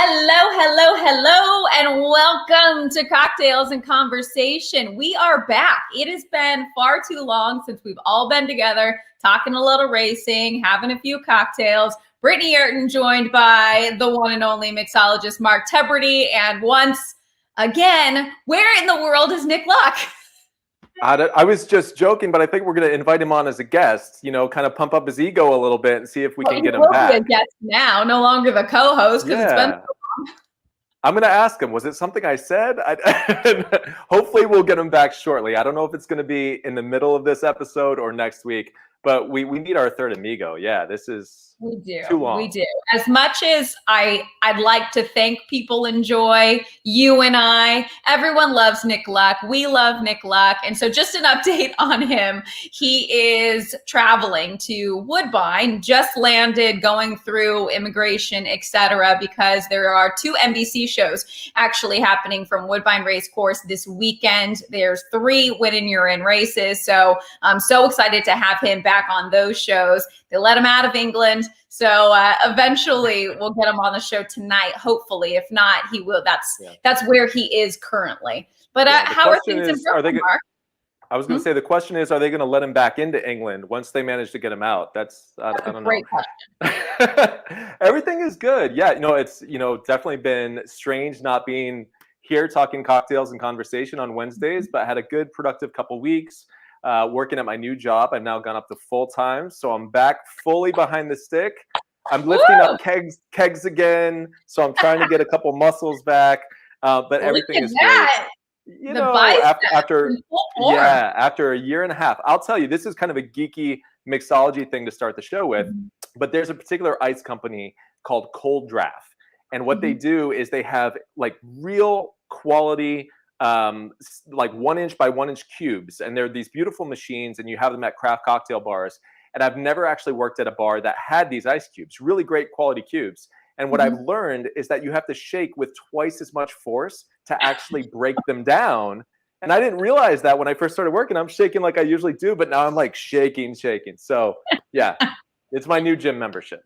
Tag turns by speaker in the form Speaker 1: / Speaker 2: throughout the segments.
Speaker 1: Hello, and welcome to Cocktails and Conversation. We are back. It has been far too long since we've all been together, talking a little racing, having a few cocktails. Brittany Ayrton joined by the one and only mixologist Mark Tebrity, and once again, where in the world is Nick Luck?
Speaker 2: I was just joking, but I think we're going to invite him on as a guest, kind of pump up his ego a little bit and see if we can get him back.
Speaker 1: He will be a guest now, no longer the co-host, because it's been so long.
Speaker 2: I'm going to ask him, was it something I said? Hopefully we'll get him back shortly. I don't know if it's going to be in the middle of this episode or next week, but we need our third amigo. Yeah, this is too long.
Speaker 1: We do. As much as I'd like to think people enjoy you and I, everyone loves Nick Luck. We love Nick Luck. And so just an update on him. He is traveling to Woodbine, just landed, going through immigration, etc., because there are 2 NBC shows actually happening from Woodbine Racecourse this weekend. There's 3 Win and You're In races. So I'm so excited to have him back on those shows. They let him out of England. So eventually we'll get him on the show tonight, hopefully. If not, he will. That's where he is currently. But how are things in Brooklyn, Mark?
Speaker 2: I was going to say, the question is, are they going to let him back into England once they manage to get him out? That's I don't know.
Speaker 1: Great question.
Speaker 2: Everything is good. Yeah, it's definitely been strange not being here talking cocktails and conversation on Wednesdays, but I had a good productive couple weeks. Working at my new job. I've now gone up to full time. So I'm back fully behind the stick. I'm lifting up kegs again. So I'm trying to get a couple muscles back. But everything is great. After a year and a half. I'll tell you, this is kind of a geeky mixology thing to start the show with. But there's a particular ice company called Cold Draft. And what they do is they have like real quality like 1 inch by 1 inch cubes, and they're these beautiful machines, and you have them at craft cocktail bars. And I've never actually worked at a bar that had these ice cubes, really great quality cubes. And what I've learned is that you have to shake with twice as much force to actually break them down. And I didn't realize that when I first started working. I'm shaking like I usually do, but now I'm like shaking. So yeah, it's my new gym membership.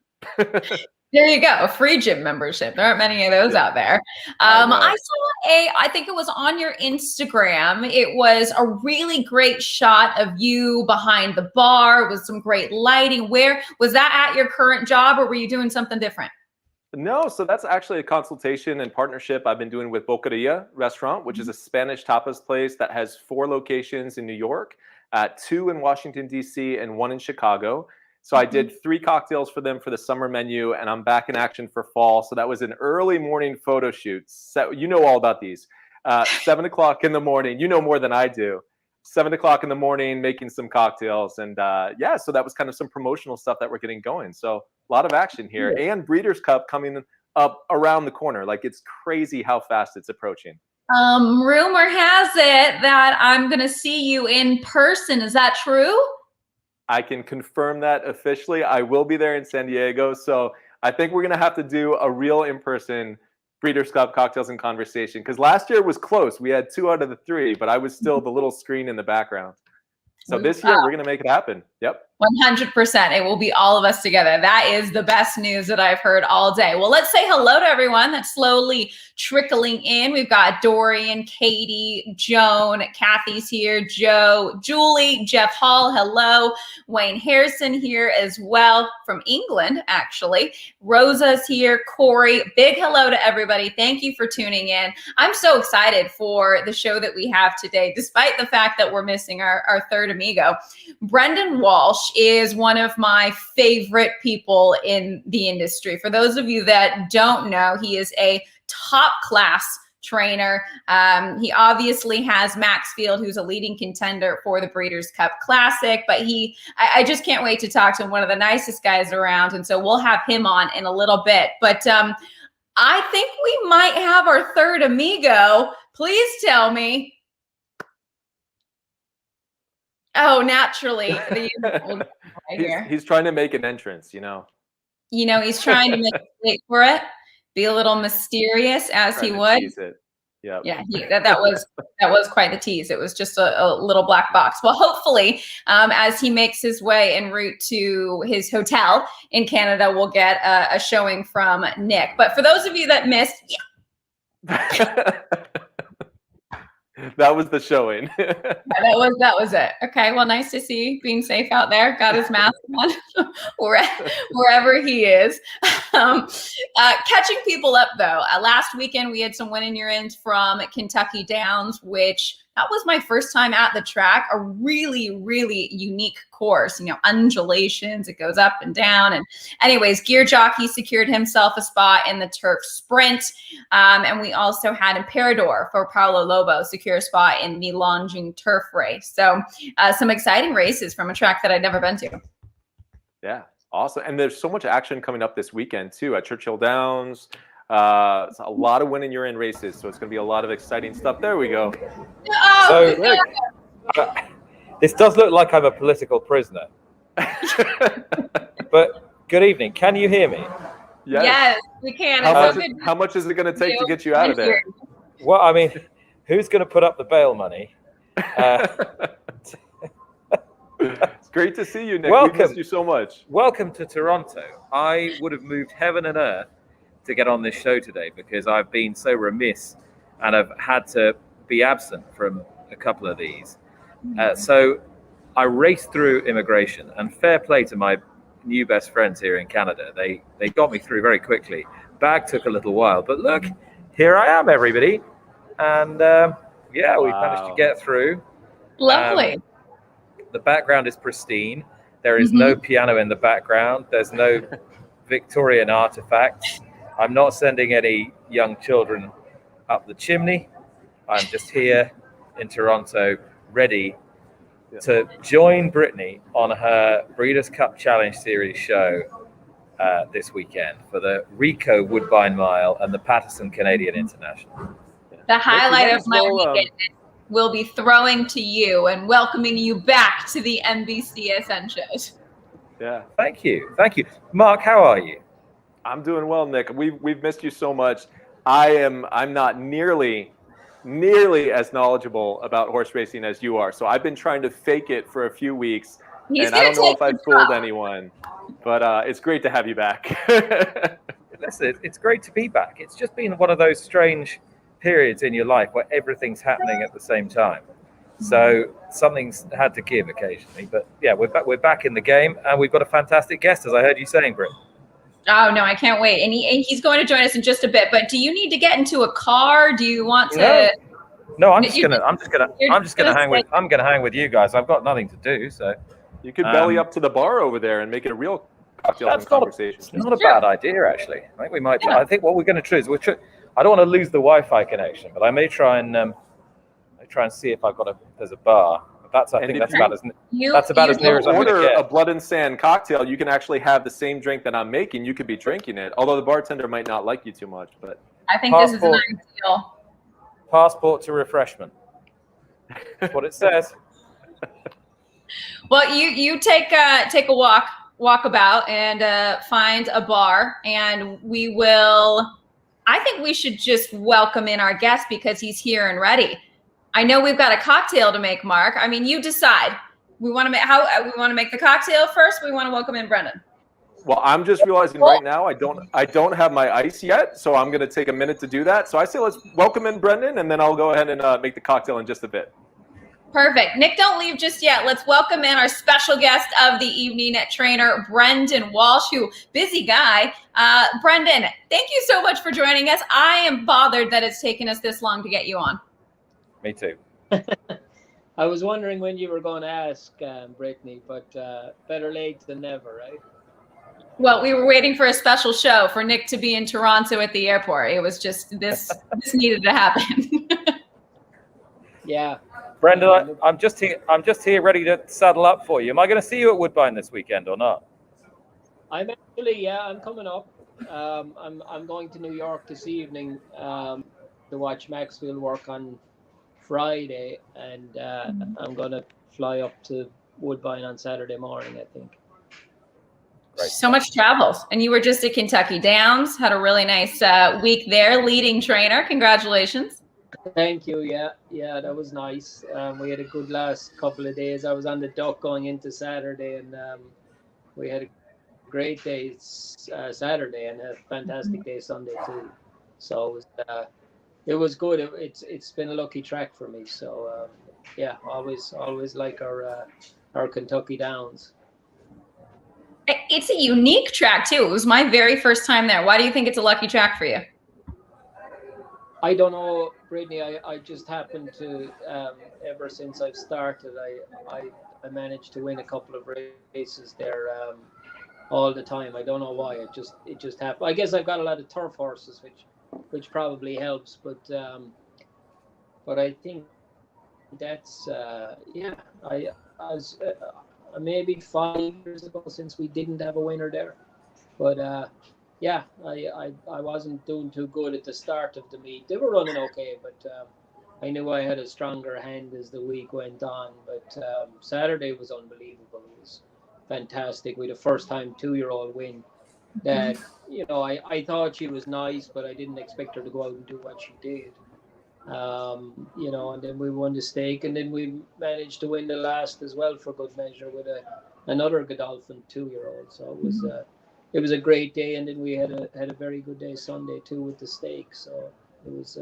Speaker 1: There you go, a free gym membership. There aren't many of those out there. I saw I think it was on your Instagram. It was a really great shot of you behind the bar with some great lighting. Where was that at your current job, or were you doing something different?
Speaker 2: No, so that's actually a consultation and partnership I've been doing with Boqueria Restaurant, which is a Spanish tapas place that has 4 locations in New York, 2 in Washington, D.C., and 1 in Chicago. So I did 3 cocktails for them for the summer menu, and I'm back in action for fall. So that was an early morning photo shoot. So you know all about these. 7 o'clock in the morning. You know more than I do. 7 o'clock in the morning, making some cocktails. And so that was kind of some promotional stuff that we're getting going. So a lot of action here. And Breeders' Cup coming up around the corner. Like, it's crazy how fast it's approaching.
Speaker 1: Rumor has it that I'm going to see you in person. Is that true?
Speaker 2: I can confirm that officially. I will be there in San Diego. So I think we're going to have to do a real in-person Breeders' Cup Cocktails and Conversation, because last year was close. We had 2 out of the 3, but I was still the little screen in the background. So this year we're going to make it happen. Yep.
Speaker 1: 100%. It will be all of us together. That is the best news that I've heard all day. Well, let's say hello to everyone that's slowly trickling in. We've got Dorian, Katie, Joan, Kathy's here, Joe, Julie, Jeff Hall, hello. Wayne Harrison here as well from England, actually. Rosa's here, Corey. Big hello to everybody. Thank you for tuning in. I'm so excited for the show that we have today, despite the fact that we're missing our third amigo. Brendan Walsh is one of my favorite people in the industry. For those of you that don't know, he is a top class trainer. He obviously has Maxfield, who's a leading contender for the Breeders' Cup Classic, but I just can't wait to talk to him, one of the nicest guys around. And so we'll have him on in a little bit. But I think we might have our third amigo. Please tell me. Oh, naturally.
Speaker 2: He's trying to make an entrance,
Speaker 1: he's trying to make a wait for it, be a little mysterious, as he would. Yeah, that was quite the tease. It was just a little black box. Well, hopefully, as he makes his way en route to his hotel in Canada, we'll get a showing from Nick. But for those of you that missed,
Speaker 2: that was the showing.
Speaker 1: that was it. Okay, well, nice to see you being safe out there. Got his mask on wherever he is. Catching people up though. Last weekend we had some win in your ends from Kentucky Downs, which that was my first time at the track. A really, really unique course. Undulations. It goes up and down. And anyways, Gear Jockey secured himself a spot in the turf sprint. And we also had Imperador for Paulo Lobo secure a spot in the Longines turf race. So some exciting races from a track that I'd never been to.
Speaker 2: Yeah, awesome. And there's so much action coming up this weekend too at Churchill Downs. It's a lot of winning your end races, so it's going to be a lot of exciting stuff. There we go.
Speaker 3: So this does look like I'm a political prisoner. But good evening. Can you hear me?
Speaker 1: Yes, we can.
Speaker 2: How much is it going to take to get you out of there?
Speaker 3: Well, I mean, who's going to put up the bail money?
Speaker 2: It's great to see you, Nick.
Speaker 3: Welcome.
Speaker 2: We missed you so much.
Speaker 3: Welcome to Toronto. I would have moved heaven and earth to get on this show today because I've been so remiss and I've had to be absent from a couple of these. So I raced through immigration, and fair play to my new best friends here in Canada. They got me through very quickly. Bag took a little while, but look, here I am, everybody. And we managed to get through.
Speaker 1: Lovely.
Speaker 3: The background is pristine. There is no piano in the background. There's no Victorian artifacts. I'm not sending any young children up the chimney. I'm just here in Toronto, ready to join Brittany on her Breeders' Cup Challenge Series show this weekend for the Rico Woodbine Mile and the Patterson Canadian International.
Speaker 1: The highlight of my weekend will be throwing to you and welcoming you back to the NBCSN shows.
Speaker 2: Yeah.
Speaker 3: Thank you. Mark, how are you?
Speaker 2: I'm doing well, Nick. We've missed you so much. I'm not nearly as knowledgeable about horse racing as you are. So I've been trying to fake it for a few weeks, and I don't know if I've fooled anyone. But it's great to have you back.
Speaker 3: Listen, it's great to be back. It's just been one of those strange periods in your life where everything's happening at the same time. So something's had to give occasionally. But yeah, we're back in the game, and we've got a fantastic guest, as I heard you saying, Britt.
Speaker 1: Oh no, I can't wait. And he's going to join us in just a bit. But do you need to get into a car? Do you want to?
Speaker 3: No, I'm just gonna hang with you guys. I've got nothing to do, so
Speaker 2: you could belly up to the bar over there and make it a real cocktail conversation.
Speaker 3: It's not a bad idea, actually. I think we might. Yeah. I think what we're going to do is I don't want to lose the Wi-Fi connection, but I may try and see if there's a bar. That's about as near as I'm going to
Speaker 2: order
Speaker 3: get.
Speaker 2: A Blood and Sand cocktail. You can actually have the same drink that I'm making. You could be drinking it, although the bartender might not like you too much. But
Speaker 1: I think this is an ideal
Speaker 3: passport to refreshment. That's what it says.
Speaker 1: Well, you take a walkabout and find a bar, and we will. I think we should just welcome in our guest because he's here and ready. I know we've got a cocktail to make, Mark. I mean, you decide. We want to make the cocktail first. We want to welcome in Brendan.
Speaker 2: Well, I'm just realizing right now I don't have my ice yet, so I'm going to take a minute to do that. So I say let's welcome in Brendan, and then I'll go ahead and make the cocktail in just a bit.
Speaker 1: Perfect. Nick, don't leave just yet. Let's welcome in our special guest of the evening, trainer Brendan Walsh, busy guy. Brendan, thank you so much for joining us. I am bothered that it's taken us this long to get you on.
Speaker 3: Me too.
Speaker 4: I was wondering when you were going to ask, Brittany, but better late than never, right?
Speaker 1: Well, we were waiting for a special show for Nick to be in Toronto at the airport. It was just this needed to happen.
Speaker 4: Yeah.
Speaker 3: Brendan, I'm just here ready to saddle up for you. Am I going to see you at Woodbine this weekend or not?
Speaker 4: I'm actually, I'm coming up. I'm going to New York this evening to watch Maxfield work on Friday, and I'm going to fly up to Woodbine on Saturday morning, I think.
Speaker 3: Right.
Speaker 1: So much travels. And you were just at Kentucky Downs, had a really nice week there, leading trainer. Congratulations.
Speaker 4: Thank you. Yeah, that was nice. We had a good last couple of days. I was on the duck going into Saturday, and we had a great day Saturday and a fantastic day Sunday too. So it was good. It's been a lucky track for me. So yeah, always like our Kentucky Downs.
Speaker 1: It's a unique track too. It was my very first time there. Why do you think it's a lucky track for you?
Speaker 4: I don't know, Brittany. I just happened to ever since I've started, I managed to win a couple of races there all the time. I don't know why. It just happened. I guess I've got a lot of turf horses, which probably helps. But I think that's yeah. I was maybe 5 years ago since we didn't have a winner there, but yeah, I wasn't doing too good at the start of the meet. They were running okay, but I knew I had a stronger hand as the week went on. But Saturday was unbelievable. It was fantastic. We had a first time 2-year-old win that, I thought she was nice, but I didn't expect her to go out and do what she did. And then we won the stake, and then we managed to win the last as well for good measure with another Godolphin 2-year-old. So it was a great day, and then we had a very good day Sunday too with the stake. So it was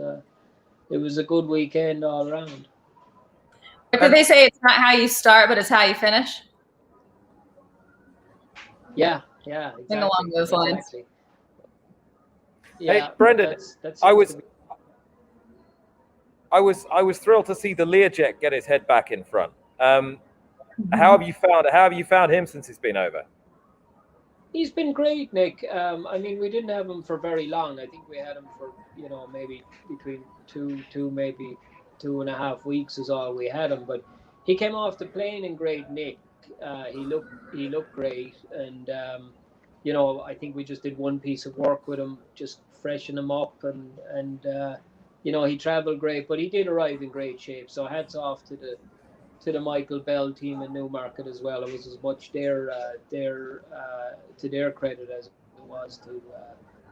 Speaker 4: a good weekend all around.
Speaker 1: Did they say it's not how you start, but it's how you finish?
Speaker 4: Yeah, exactly.
Speaker 1: Something along those lines.
Speaker 4: Exactly. Yeah,
Speaker 3: hey, Brendan,
Speaker 4: that's
Speaker 3: I was thrilled to see the Learjet get his head back in front. How have you found him since he's been over?
Speaker 4: He's been great, Nick. I mean, we didn't have him for very long. I think we had him for maybe between maybe 2.5 weeks is all we had him. But he came off the plane in great nick. He looked great, and I think we just did one piece of work with him, just freshen him up, and he traveled great, but he did arrive in great shape. So hats off to the Michael Bell team in Newmarket as well. It was as much to their credit as it was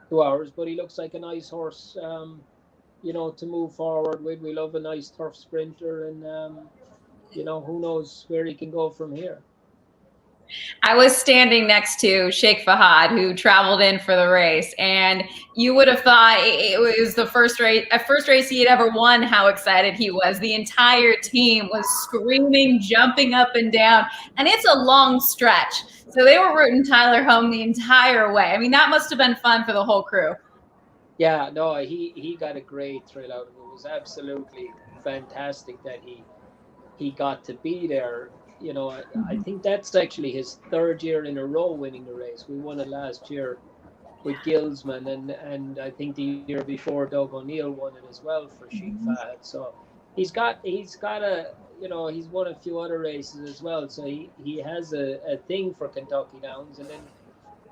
Speaker 4: to ours. But he looks like a nice horse, to move forward with. We love a nice turf sprinter, and who knows where he can go from here.
Speaker 1: I was standing next to Sheikh Fahad, who traveled in for the race, and you would have thought it was the first race he had ever won, how excited he was. The entire team was screaming, jumping up and down, and it's a long stretch. So they were rooting Tyler home the entire way. I mean, that must have been fun for the whole crew.
Speaker 4: Yeah, no, he got a great thrill out of it. It was absolutely fantastic that he got to be there. I think that's actually his third year in a row winning the race. We won it last year with Gilsman, and I think the year before Doug O'Neill won it as well for Sheikh Fahad. So he's won a few other races as well. So he has a thing for Kentucky Downs. And then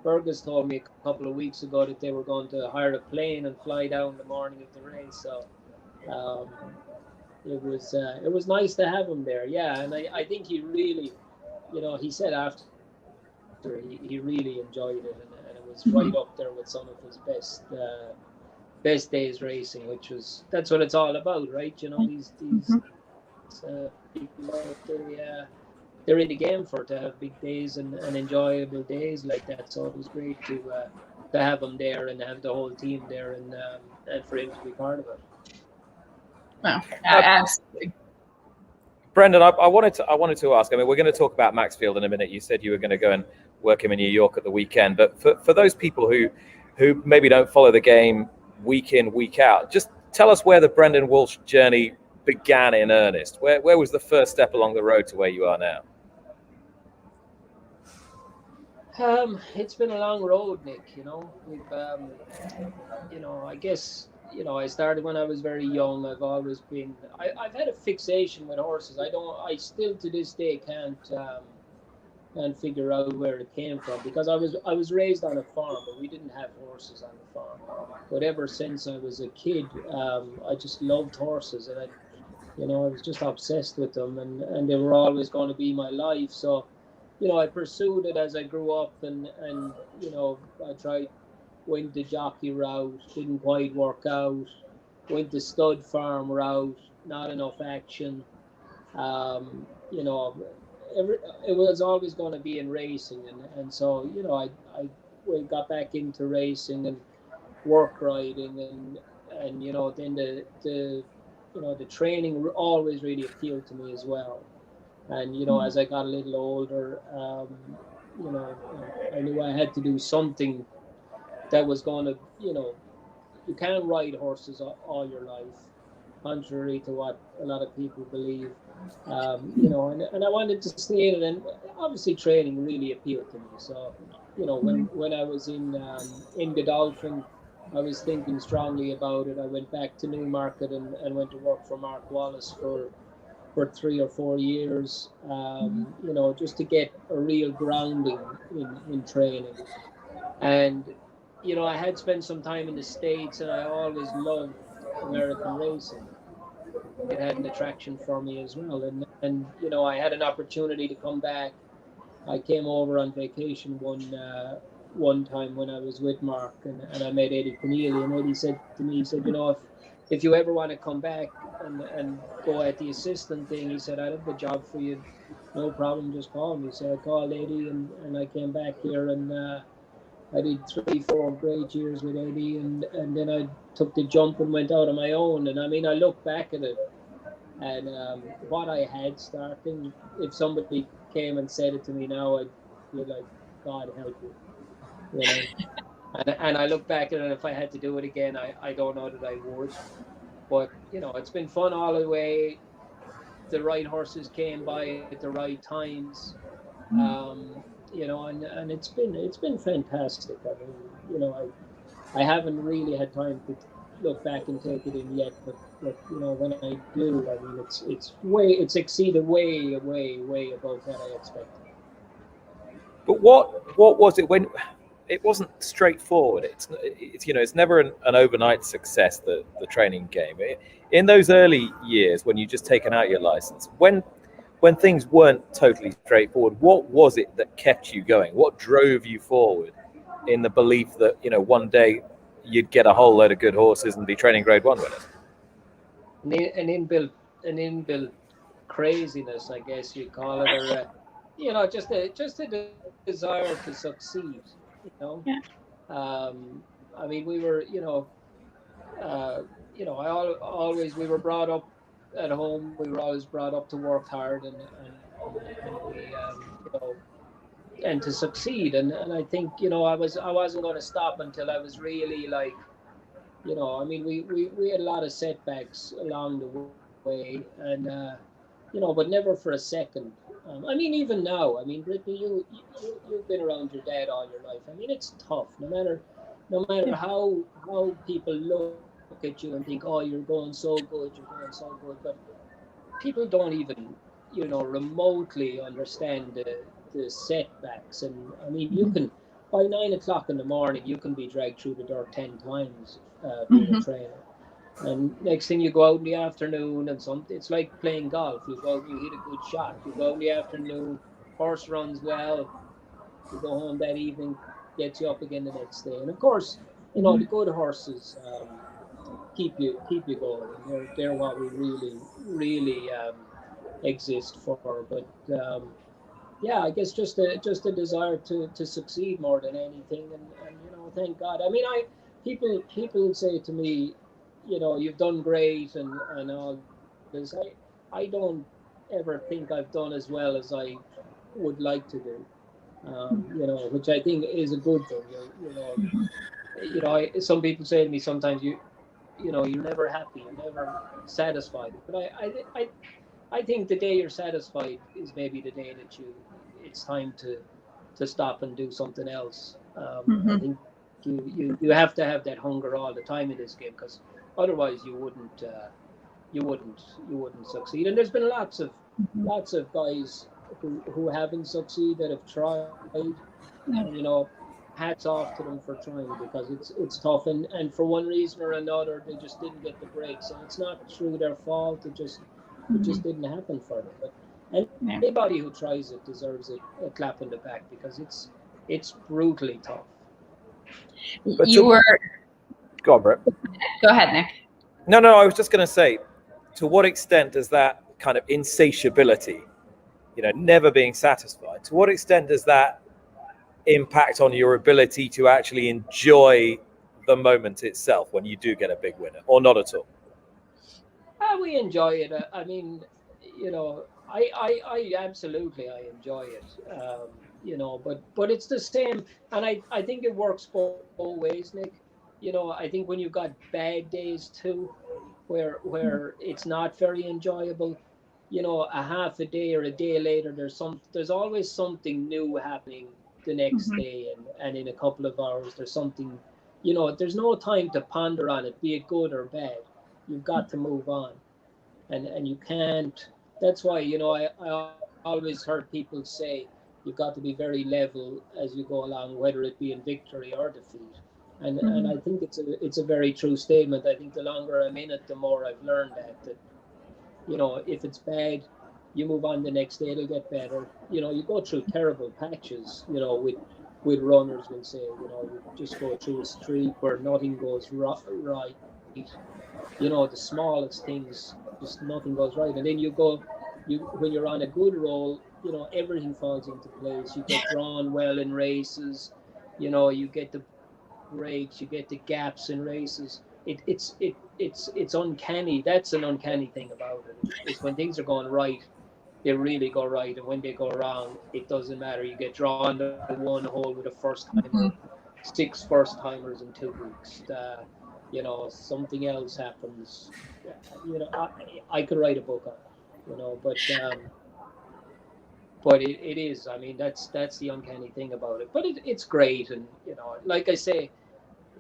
Speaker 4: Fergus told me a couple of weeks ago that they were going to hire a plane and fly down the morning of the race. So it was nice to have him there. Yeah, and I think he really, he said after he really enjoyed it, and it was right up there with some of his best days racing, that's what it's all about, right? These people they're in the game to have big days and enjoyable days like that. So it was great to have him there and have the whole team there, and for him to be part of it.
Speaker 1: Oh, absolutely.
Speaker 3: Brendan, I wanted to ask. I mean, we're going to talk about Maxfield in a minute. You said you were going to go and work him in New York at the weekend, but for those people who maybe don't follow the game week in, week out, just tell us where the Brendan Walsh journey began in earnest. Where was the first step along the road to where you are now?
Speaker 4: It's been a long road, Nick. We've I guess. I started when I was very young. I've always been. I've had a fixation with horses. I still to this day can't figure out where it came from, because I was raised on a farm, but we didn't have horses on the farm. But ever since I was a kid, I just loved horses, and I was just obsessed with them, and they were always going to be my life. So, I pursued it as I grew up, and I tried. Went the jockey route, didn't quite work out. went the stud farm route, not enough action. You know, it was always going to be in racing, and so you know we got back into racing and work riding, and you know then the you know the training always really appealed to me as well. And you know, as I got a little older, you know, I knew I had to do something that was going to, you know, you can't ride horses all your life, contrary to what a lot of people believe. You know, and I wanted to stay in it, and obviously training really appealed to me. So, you know, when I was in Godolphin, I was thinking strongly about it. I went back to Newmarket and went to work for Mark Wallace for 3 or 4 years, you know, just to get a real grounding in training. And, you know, I had spent some time in the States, and I always loved American racing. It had an attraction for me as well. And you know, I had an opportunity to come back. I came over on vacation one time when I was with Mark, and I met Eddie Keneally, and Eddie said to me, he said, you know, if you ever want to come back and go at the assistant thing, he said, I'd have the job for you, no problem, just call me. So I called Eddie, and I came back here, and I did 3-4 great years with Eddie, and then I took the jump and went out on my own. And I mean, I look back at it, and what I had starting, if somebody came and said it to me now, I'd be like, God help you, you know. And I look back at it, and if I had to do it again, I don't know that I would. But, you know, it's been fun all the way. The right horses came by at the right times. You know, and it's been fantastic. I mean, you know, I haven't really had time to look back and take it in yet, but you know, when I do, I mean, it's exceeded way above what I expected.
Speaker 3: But what was it when it wasn't straightforward? It's you know, it's never an overnight success, the training game. In those early years when you just taken out your license, when things weren't totally straightforward, what was it that kept you going? What drove you forward in the belief that, you know, one day you'd get a whole load of good horses and be training Grade 1 winners?
Speaker 4: An inbuilt craziness, I guess you call it, or you know, just a desire to succeed. You know,
Speaker 1: Yeah.
Speaker 4: I mean, we were, you know, always we were brought up at home. We were always brought up to work hard, and we, you know, and to succeed. And I think, you know, I wasn't going to stop until I was really like, you know, I mean, we had a lot of setbacks along the way, and you know, but never for a second. I mean, even now, I mean, Brittany, you've been around your dad all your life. I mean, it's tough, no matter how people look at you and think, oh, you're going so good, but people don't even, you know, remotely understand the setbacks. And I mean, you can, by 9 o'clock in the morning, you can be dragged through the dirt 10 times being a trainer. And next thing, you go out in the afternoon, and it's like playing golf. You go out and you hit a good shot. You go out in the afternoon, horse runs well. You go home that evening, gets you up again the next day. And of course, you know, the good horses keep you going, and they're what we really exist for. But yeah, I guess just a desire to succeed more than anything, and you know, thank God. I mean, people say to me, you know, you've done great and all this. I don't ever think I've done as well as I would like to do. You know, which I think is a good thing. You know, some people say to me sometimes, you know, you're never happy, you're never satisfied. But I think the day you're satisfied is maybe the day that it's time to stop and do something else. I think you have to have that hunger all the time in this game, because otherwise you wouldn't succeed. And there's been lots of guys who haven't succeeded, that have tried, and you know, hats off to them for trying, because it's tough, and for one reason or another they just didn't get the breaks, and it's not through their fault. It just didn't happen for them. But anybody who tries it deserves a clap on the back, because it's brutally tough.
Speaker 1: You were.
Speaker 3: Go on, Brett.
Speaker 1: Go ahead, Nick.
Speaker 3: No, I was just going to say, to what extent does that kind of insatiability, never being satisfied, to what extent does that impact on your ability to actually enjoy the moment itself when you do get a big winner, or not at all?
Speaker 4: We enjoy it. I mean, I absolutely I enjoy it. But it's the same, and I think it works both ways, Nick. I think when you've got bad days too, where it's not very enjoyable, a half a day or a day later, there's always something new happening the next day, and in a couple of hours there's something, there's no time to ponder on it, be it good or bad. You've got to move on, and you can't. That's why I always heard people say you've got to be very level as you go along, whether it be in victory or defeat. And I think it's a very true statement. I think the longer I'm in it, the more I've learned that if it's bad, you move on the next day, it'll get better. You go through terrible patches, with runners, we'll say, you just go through a streak where nothing goes right. The smallest things, just nothing goes right. And then when you're on a good roll, everything falls into place. You get drawn well in races, you get the breaks, you get the gaps in races. It's uncanny. That's an uncanny thing about it. Is when things are going right, they really go right, and when they go wrong, it doesn't matter. You get drawn to one hole with a first timer, 6 first timers in 2 weeks. Something else happens. I could write a book on it, but it is. I mean, that's the uncanny thing about it. But it's great, and like I say,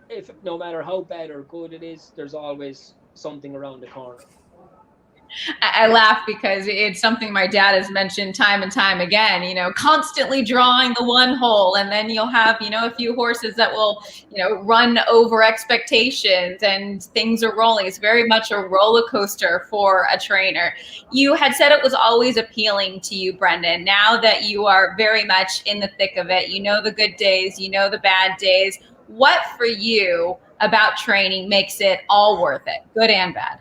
Speaker 4: if no matter how bad or good it is, there's always something around the corner.
Speaker 1: I laugh because it's something my dad has mentioned time and time again, constantly drawing the one hole, and then you'll have, a few horses that will, run over expectations and things are rolling. It's very much a roller coaster for a trainer. You had said it was always appealing to you, Brendan. Now that you are very much in the thick of it, the good days, the bad days, what for you about training makes it all worth it, good and bad?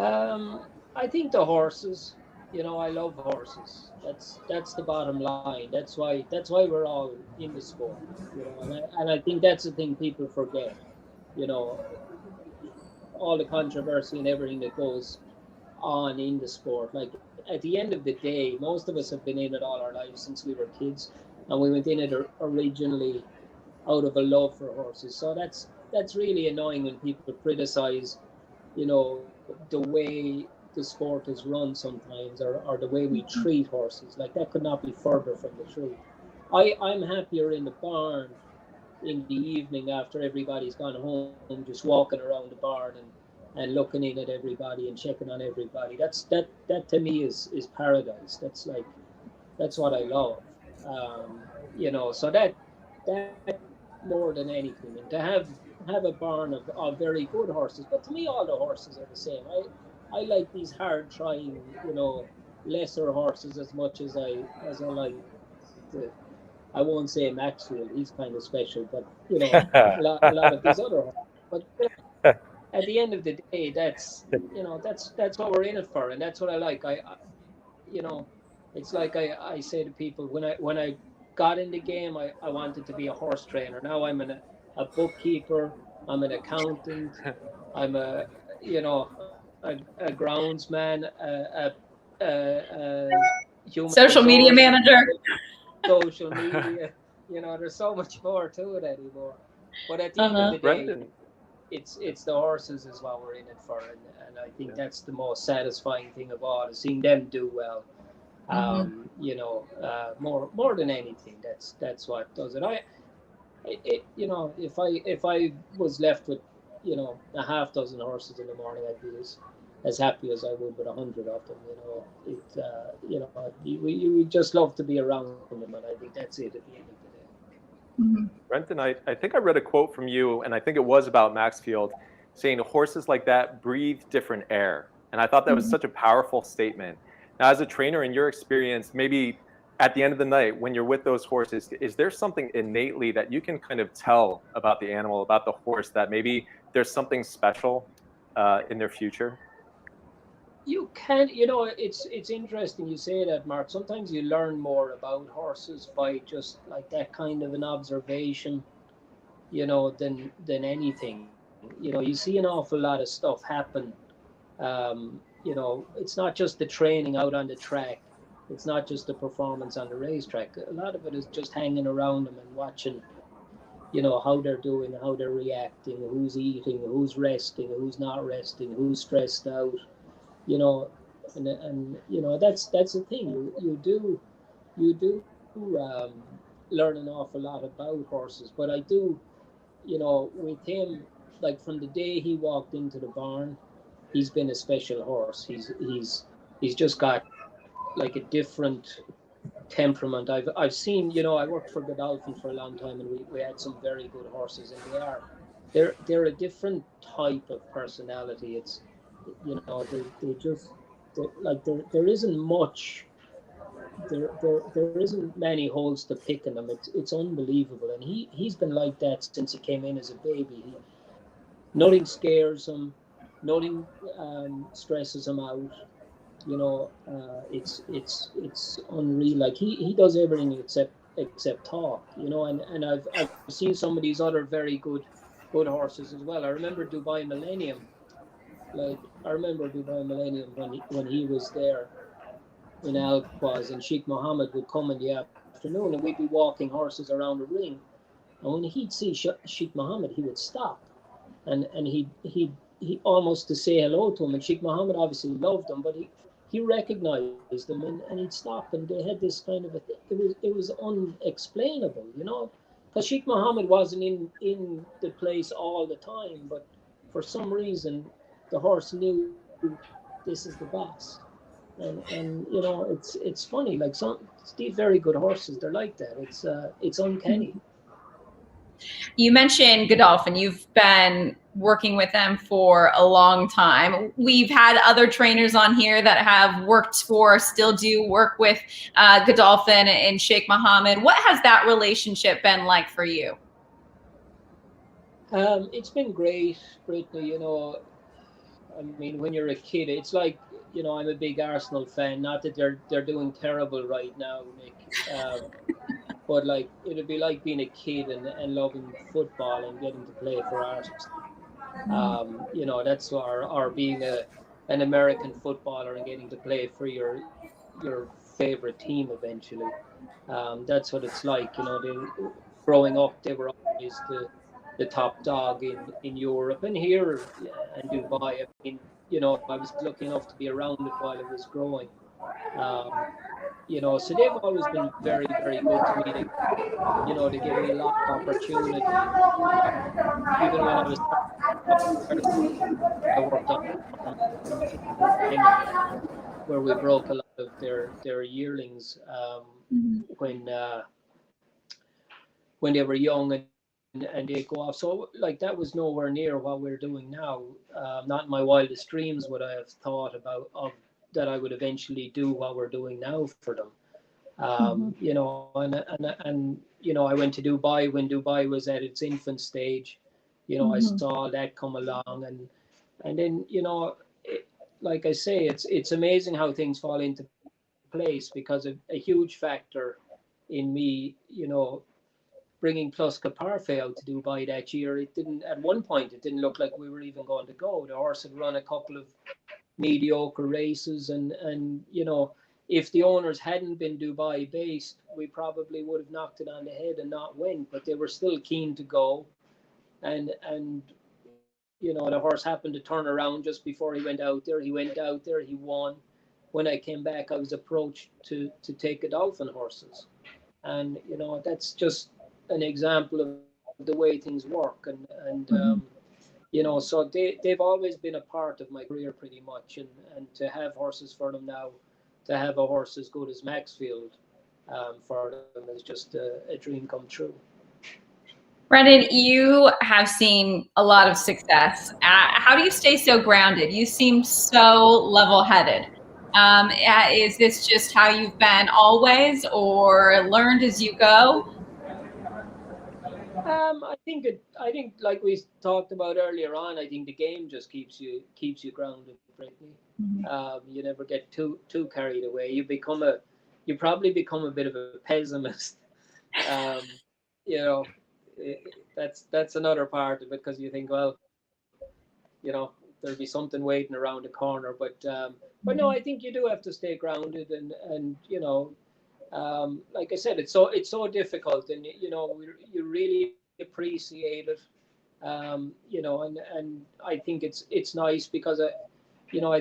Speaker 4: I think the horses. I love horses. That's the bottom line. That's why we're all in the sport. And I think that's the thing people forget. All the controversy and everything that goes on in the sport. Like at the end of the day, most of us have been in it all our lives since we were kids, and we went in it originally out of a love for horses. So that's really annoying when people criticize, the way the sport is run sometimes, or the way we treat horses. Like that could not be further from the truth. I'm happier in the barn in the evening after everybody's gone home, just walking around the barn and looking in at everybody and checking on everybody. That to me is paradise. That's what I love. So that more than anything, and to have a barn of very good horses. But to me, all the horses are the same. I like these hard trying, lesser horses as much as I like I won't say Maxfield, he's kind of special, but a lot of these other horses. But at the end of the day, that's what we're in it for, and that's what I like. It's like I say to people, when I got in the game, I wanted to be a horse trainer. Now I'm a bookkeeper, I'm an accountant, I'm a groundsman, a human
Speaker 1: social media manager.
Speaker 4: Social media, there's so much more to it anymore. But at the end of the day,
Speaker 2: Brendan,
Speaker 4: it's the horses is what we're in it for, and I think that's the most satisfying thing of all, is seeing them do well. More than anything, that's what does it. If I was left with a half dozen horses in the morning, I'd be as happy as I would with 100 of them. You just love to be around them, and I think that's it at the end of the day.
Speaker 2: Brendan, I think I read a quote from you, and I think it was about Maxfield, saying horses like that breathe different air. And I thought that was such a powerful statement. Now, as a trainer, in your experience, maybe at the end of the night, when you're with those horses, is there something innately that you can kind of tell about the animal, about the horse, that maybe there's something special in their future?
Speaker 4: You can, you know, it's interesting you say that, Mark. Sometimes you learn more about horses by just like that kind of an observation, you know, than anything. You know, you see an awful lot of stuff happen. You know, it's not just the training out on the track. It's not just the performance on the racetrack. A lot of it is just hanging around them and watching, you know, how they're doing, how they're reacting, who's eating, who's resting, who's not resting, who's stressed out, you know, and you know that's the thing. You do um, learn an awful lot about horses, but I do, you know, with him, like from the day he walked into the barn, he's been a special horse. He's just got like a different temperament. I've seen, you know, I worked for Godolphin for a long time, and we had some very good horses, and they're a different type of personality. It's, you know, they just like there isn't much. There isn't many holes to pick in them. It's unbelievable, and he's been like that since he came in as a baby. Nothing scares him, nothing stresses him out. You know, it's unreal. Like he does everything except talk. You know, and I've seen some of these other very good horses as well. I remember Dubai Millennium. Like I remember Dubai Millennium when he was there in Alquaz, and Sheikh Mohammed would come in the afternoon, and we'd be walking horses around the ring. And when he'd see Sheikh Mohammed, he would stop, and he almost to say hello to him. And Sheikh Mohammed obviously loved him, but he recognized them, and he'd stop, and they had this kind of a thing. It was unexplainable, you know, because Sheikh Mohammed wasn't in the place all the time, but for some reason the horse knew this is the boss. And you know, it's funny, like these very good horses, they're like that. It's uncanny.
Speaker 1: You mentioned Godolphin. You've been working with them for a long time. We've had other trainers on here that have worked for, still do work with Godolphin and Sheikh Mohammed. What has that relationship been like for you?
Speaker 4: It's been great, Brittany. You know, I mean, when you're a kid, it's like, you know, I'm a big Arsenal fan. Not that they're doing terrible right now, Nick. But like it'd be like being a kid and loving football and getting to play for Arsenal. You know, that's or being an American footballer and getting to play for your favorite team eventually. That's what it's like. You know, growing up, they were always the top dog in Europe and here and Dubai. I mean, you know, I was lucky enough to be around it while it was growing. You know, so they've always been very, very good to me. You know, they gave me a lot of opportunity. Even when I was, I worked on where we broke a lot of their yearlings when they were young and they go off. So like that was nowhere near what we're doing now. Not in my wildest dreams would I have thought about that I would eventually do what we're doing now for them. You know, and you know, I went to Dubai when Dubai was at its infant stage. You know, I saw that come along, and then, you know, like I say, it's amazing how things fall into place, because a huge factor in me, you know, bringing Plus Caparfe out to Dubai that year, it didn't, at one point, it didn't look like we were even going to go. The horse had run a couple of mediocre races, and you know, if the owners hadn't been Dubai based, we probably would have knocked it on the head and not went, but they were still keen to go. And you know, the horse happened to turn around just before he went out there. He went out there, he won. When I came back, I was approached to take Godolphin horses. And, you know, that's just an example of the way things work. And you know, so they've always been a part of my career pretty much. And to have horses for them now, to have a horse as good as Maxfield for them is just a dream come true.
Speaker 1: Brendan, you have seen a lot of success. How do you stay so grounded? You seem so level-headed. Is this just how you've been always, or learned as you go?
Speaker 4: I think like we talked about earlier on, I think the game just keeps you grounded, Brittany. You never get too carried away. You probably become a bit of a pessimist. Um, you know, that's another part of it, because you think, well, there'll be something waiting around the corner. But no, I think you do have to stay grounded, and like I said, it's so difficult, and you really appreciate it. And I think it's nice, because I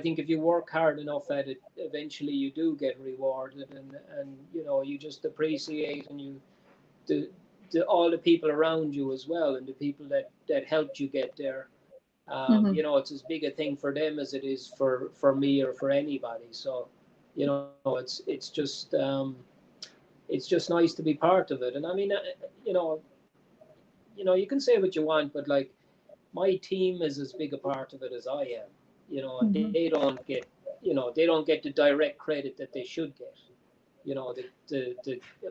Speaker 4: think if you work hard enough at it, eventually you do get rewarded, and you just appreciate, and all the people around you as well, and the people that helped you get there. It's as big a thing for them as it is for me or for anybody. So, it's just nice to be part of it. And I mean, you can say what you want, but like, my team is as big a part of it as I am. They don't get the direct credit that they should get.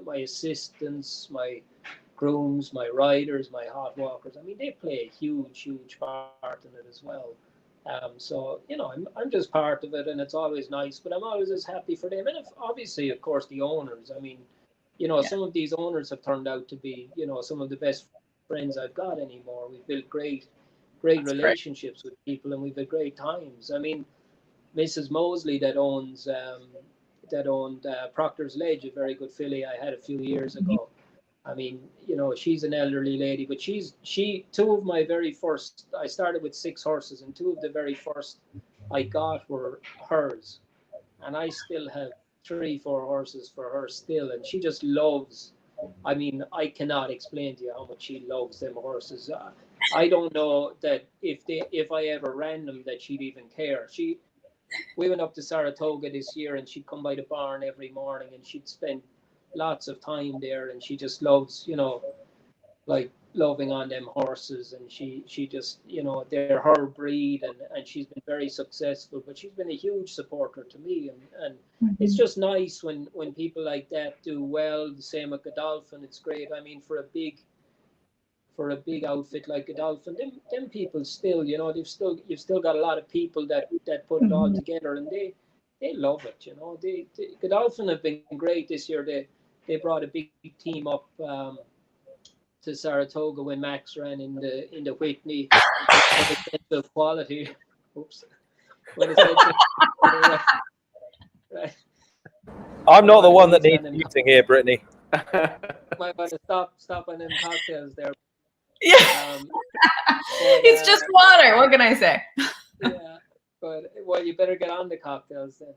Speaker 4: My assistants, my grooms, my riders, my hot walkers. I mean, they play a huge part in it as well. So I'm just part of it, and it's always nice. But I'm always as happy for them, and obviously, of course, the owners. I mean, some of these owners have turned out to be, some of the best friends I've got anymore. We've built great
Speaker 1: That's
Speaker 4: relationships with people, and we've had great times. I mean, Mrs. Mosley that owned Proctor's Ledge, a very good filly I had a few years ago. I mean, she's an elderly lady, but two of my very first, I started with 6 horses, and 2 of the very first I got were hers. And I still have 3-4 horses for her still. And she just loves, I mean, I cannot explain to you how much she loves them horses. I don't know that if I ever ran them, that she'd even care. We went up to Saratoga this year, and she'd come by the barn every morning, and she'd spend lots of time there, and she just loves, like, loving on them horses, and she just, they're her breed, and she's been very successful, but she's been a huge supporter to me, and it's just nice when people like that do well. The same with Godolphin, it's great. I mean, for a big outfit like Godolphin, them people still, you've still got a lot of people that put it all together, and they love it. Godolphin have been great this year. They brought a big team up to Saratoga when Max ran in the Whitney. Essential quality. Oops. Right.
Speaker 3: I'm not the one that needs muting here, Brittany.
Speaker 4: Might want to stop on them cocktails there.
Speaker 1: Yeah. It's just water. What can I say?
Speaker 4: Yeah, but well, you better get on the cocktails then.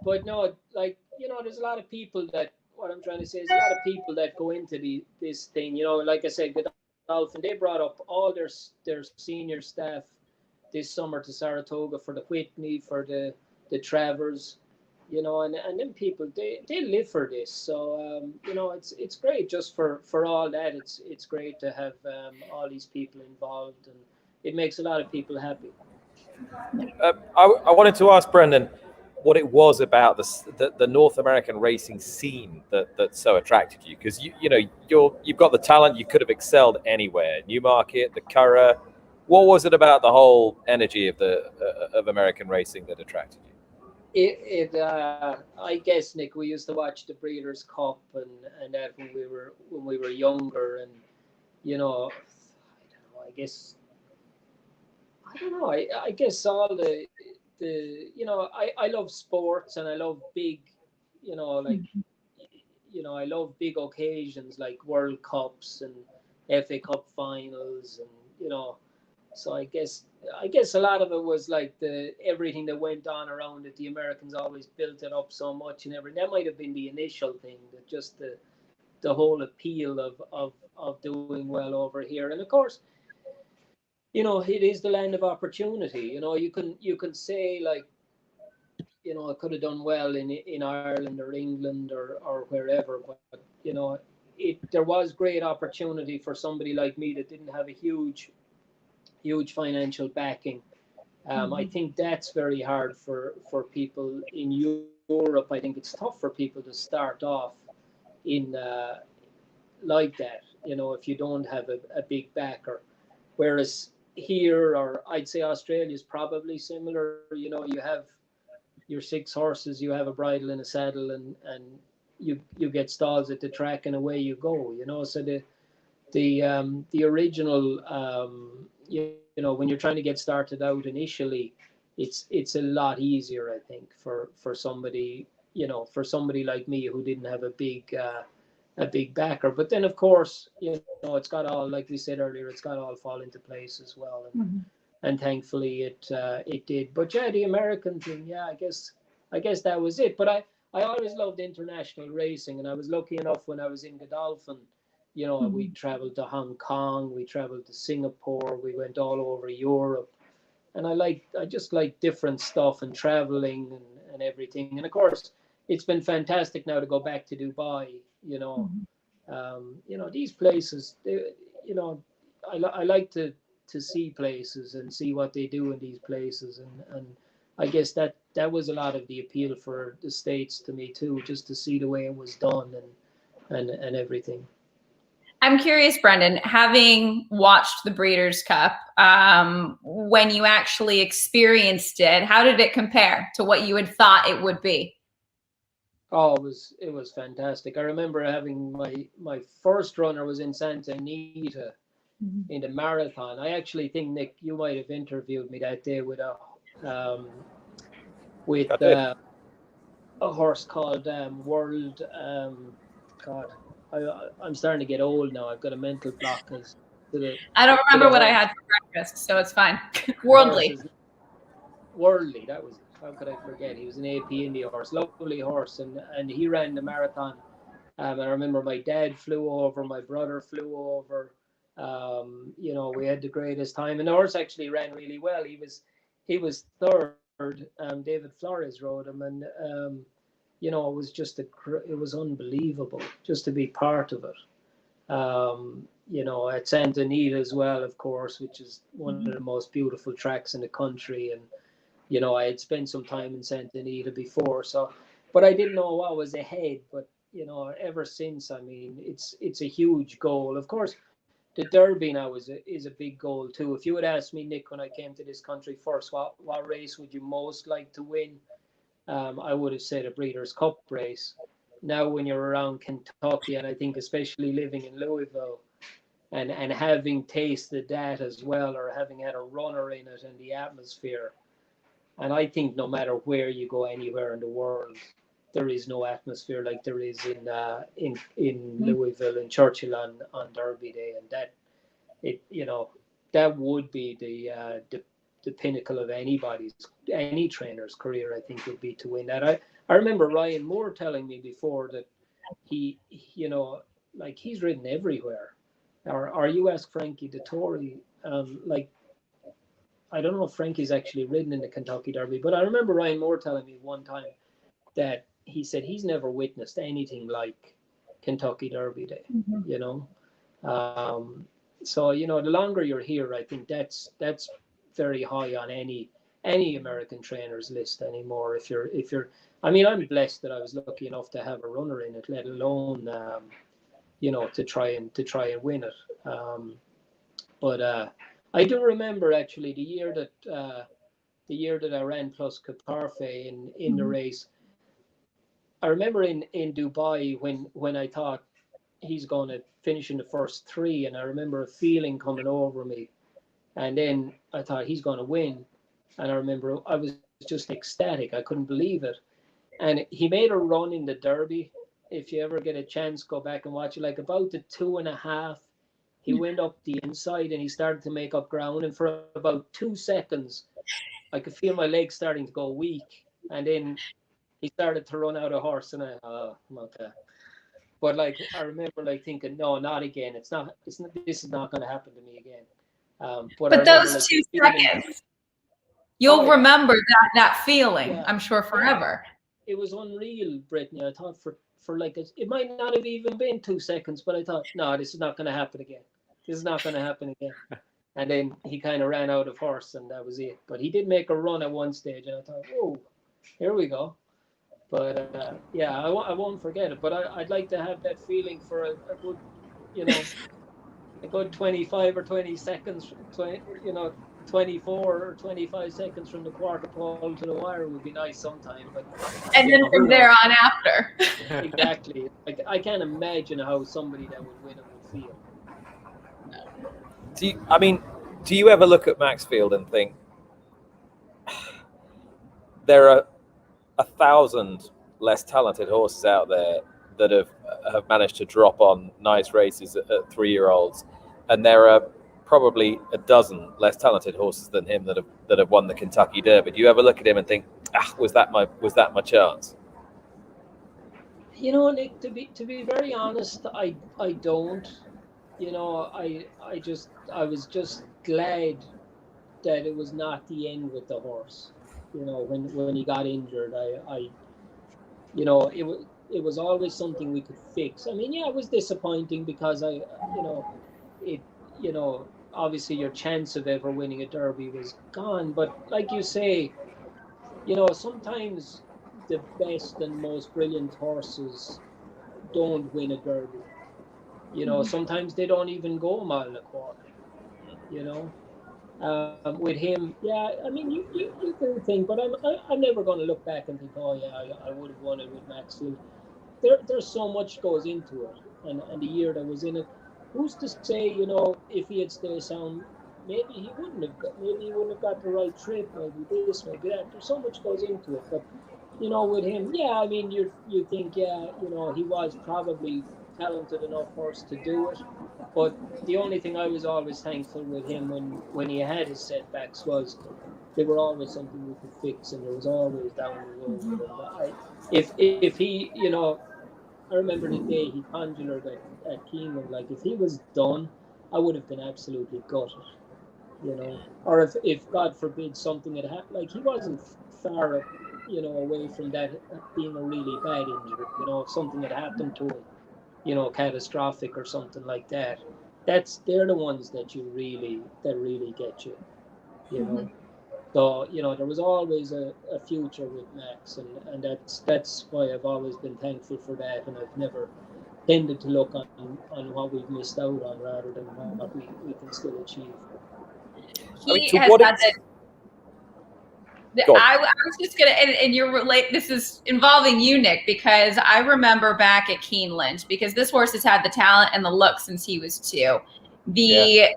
Speaker 4: But no, like, there's a lot of people that. What I'm trying to say is a lot of people that go into this thing. Like I said, Godolphin, they brought up all their senior staff this summer to Saratoga for the Whitney, for the Travers, and then people they live for this. So it's great just for all that. It's great to have all these people involved, and it makes a lot of people happy.
Speaker 3: I wanted to ask Brendan what it was about the North American racing scene that so attracted you, because you've got the talent. You could have excelled anywhere. Newmarket, the Curragh. What was it about the whole energy of American racing that attracted you?
Speaker 4: I guess, Nick, we used to watch the Breeders' Cup and that when we were younger, and I don't know. I guess all I love sports, and I love big, I love big occasions like World Cups and FA Cup finals, and so I guess a lot of it was like everything that went on around it. The Americans always built it up so much, and that might have been the initial thing, that just the whole appeal of doing well over here. And of course, it is the land of opportunity. You can say, like, I could have done well in Ireland or England or wherever, but there was great opportunity for somebody like me that didn't have a huge financial backing. I think that's very hard for people in Europe. I think it's tough for people to start off in like that. if you don't have a big backer. Whereas here, or I'd say Australia is probably similar. You have your 6 horses, you have a bridle and a saddle, and you get stalls at the track, and away you go. So the original, when you're trying to get started out initially, it's a lot easier, I think, for somebody, like me who didn't have a big backer. But then, of course, it's got all, like we said earlier, it's got all fall into place as well. And thankfully it did. But yeah, the American thing, yeah, I guess that was it. But I always loved international racing, and I was lucky enough when I was in Godolphin. We traveled to Hong Kong, we traveled to Singapore, we went all over Europe, and I just like different stuff and traveling and everything. And of course, it's been fantastic now to go back to Dubai. These places, I like to see places and see what they do in these places, and I guess that was a lot of the appeal for the States to me too, just to see the way it was done and everything.
Speaker 1: I'm curious, Brendan, having watched the Breeders' Cup, when you actually experienced it, how did it compare to what you had thought it would be?
Speaker 4: Oh, it was fantastic. I remember having my first runner was in Santa Anita in the marathon. I actually think, Nick, you might have interviewed me that day with a horse called World. God, I'm starting to get old now. I've got a mental block.
Speaker 1: I don't remember what I had for breakfast, so it's fine. Worldly.
Speaker 4: Worldly, that was it. How could I forget? He was an AP India horse, lovely horse, and he ran the marathon. And I remember my dad flew over, my brother flew over. We had the greatest time, and the horse actually ran really well. He was third. David Flores rode him, and it was it was unbelievable just to be part of it. At Santa Anita as well, of course, which is one of the most beautiful tracks in the country. And, I had spent some time in Santa Anita before, but I didn't know what was ahead. But, ever since, I mean, it's a huge goal. Of course, the Derby now is a big goal too. If you had asked me, Nick, when I came to this country first, what race would you most like to win? I would have said a Breeders' Cup race. Now, when you're around Kentucky, and I think especially living in Louisville, and having tasted that as well, or having had a runner in it and the atmosphere, and I think no matter where you go anywhere in the world, there is no atmosphere like there is in Louisville and Churchill on Derby Day, and that would be the pinnacle of any trainer's career. I think would be to win that. I remember Ryan Moore telling me before that he he's ridden everywhere. Or you ask Frankie Dettori, I don't know if Frankie's actually ridden in the Kentucky Derby, but I remember Ryan Moore telling me one time that he said he's never witnessed anything like Kentucky Derby Day. So the longer you're here, I think that's very high on any American trainer's list anymore. If you're, I mean, I'm blessed that I was lucky enough to have a runner in it, let alone to try and win it. But I do remember actually the year that I ran plus Caparfe in the race. I remember in Dubai when I thought he's going to finish in the first 3, and I remember a feeling coming over me, and then I thought he's going to win, and I remember I was just ecstatic. I couldn't believe it, and he made a run in the Derby. If you ever get a chance, go back and watch it. Like about the 2.5, he went up the inside and he started to make up ground, and for about 2 seconds, I could feel my legs starting to go weak, and then he started to run out of horse, and okay. But I remember thinking, no, not again. This is not going to happen to me again.
Speaker 1: But those 2 seconds, you'll remember that feeling, yeah. I'm sure forever.
Speaker 4: It was unreal, Brittany. I thought for it might not have even been 2 seconds, but I thought, no, this is not going to happen again. This is not going to happen again. And then he kind of ran out of horse, and that was it. But he did make a run at one stage, and I thought, whoa, here we go. But yeah, I won't forget it. But I'd like to have that feeling for a a good 25 or 20 seconds, 24 or 25 seconds from the quarter pole to the wire would be nice sometime. But
Speaker 1: And then from there on after.
Speaker 4: Exactly. Like, I can't imagine how somebody that would win it would feel.
Speaker 3: Do you ever look at Maxfield and think there are 1,000 less talented horses out there that have managed to drop on nice races at 3-year-olds, and there are probably a dozen less talented horses than him that have won the Kentucky Derby? Do you ever look at him and think, was that my chance?
Speaker 4: Nick, to be very honest, I don't. I was just glad that it was not the end with the horse. When he got injured, it was always something we could fix. I mean, yeah, it was disappointing because obviously your chance of ever winning a Derby was gone. But like you say, sometimes the best and most brilliant horses don't win a Derby. Sometimes they don't even go a mile and a quarter. With him, yeah, I mean, you can think, but I'm never going to look back and think, oh yeah, I would have won it with Maxfield. There's so much goes into it, and the year that was in it, who's to say, if he had stayed sound, maybe he wouldn't have got the right trip, maybe this, maybe that. There's so much goes into it, but with him, yeah, I mean, you think, yeah, he was probably talented enough horse to do it, but the only thing I was always thankful with him when he had his setbacks was they were always something we could fix, and there was always down the road with him. If he, I remember the day he conjured at Keeneland, like if he was done, I would have been absolutely gutted, or if God forbid something had happened, like he wasn't far, away from that being a really bad injury, if something had happened to him, catastrophic or something like that. They're the ones that really get you, know. So, there was always a future with Max, and that's why I've always been thankful for that, and I've never tended to look on what we've missed out on rather than what we can still achieve.
Speaker 1: He has had that. I was just gonna, and you're relate. This is involving you, Nick, because I remember back at Keeneland, because this horse has had the talent and the look since he was 2. The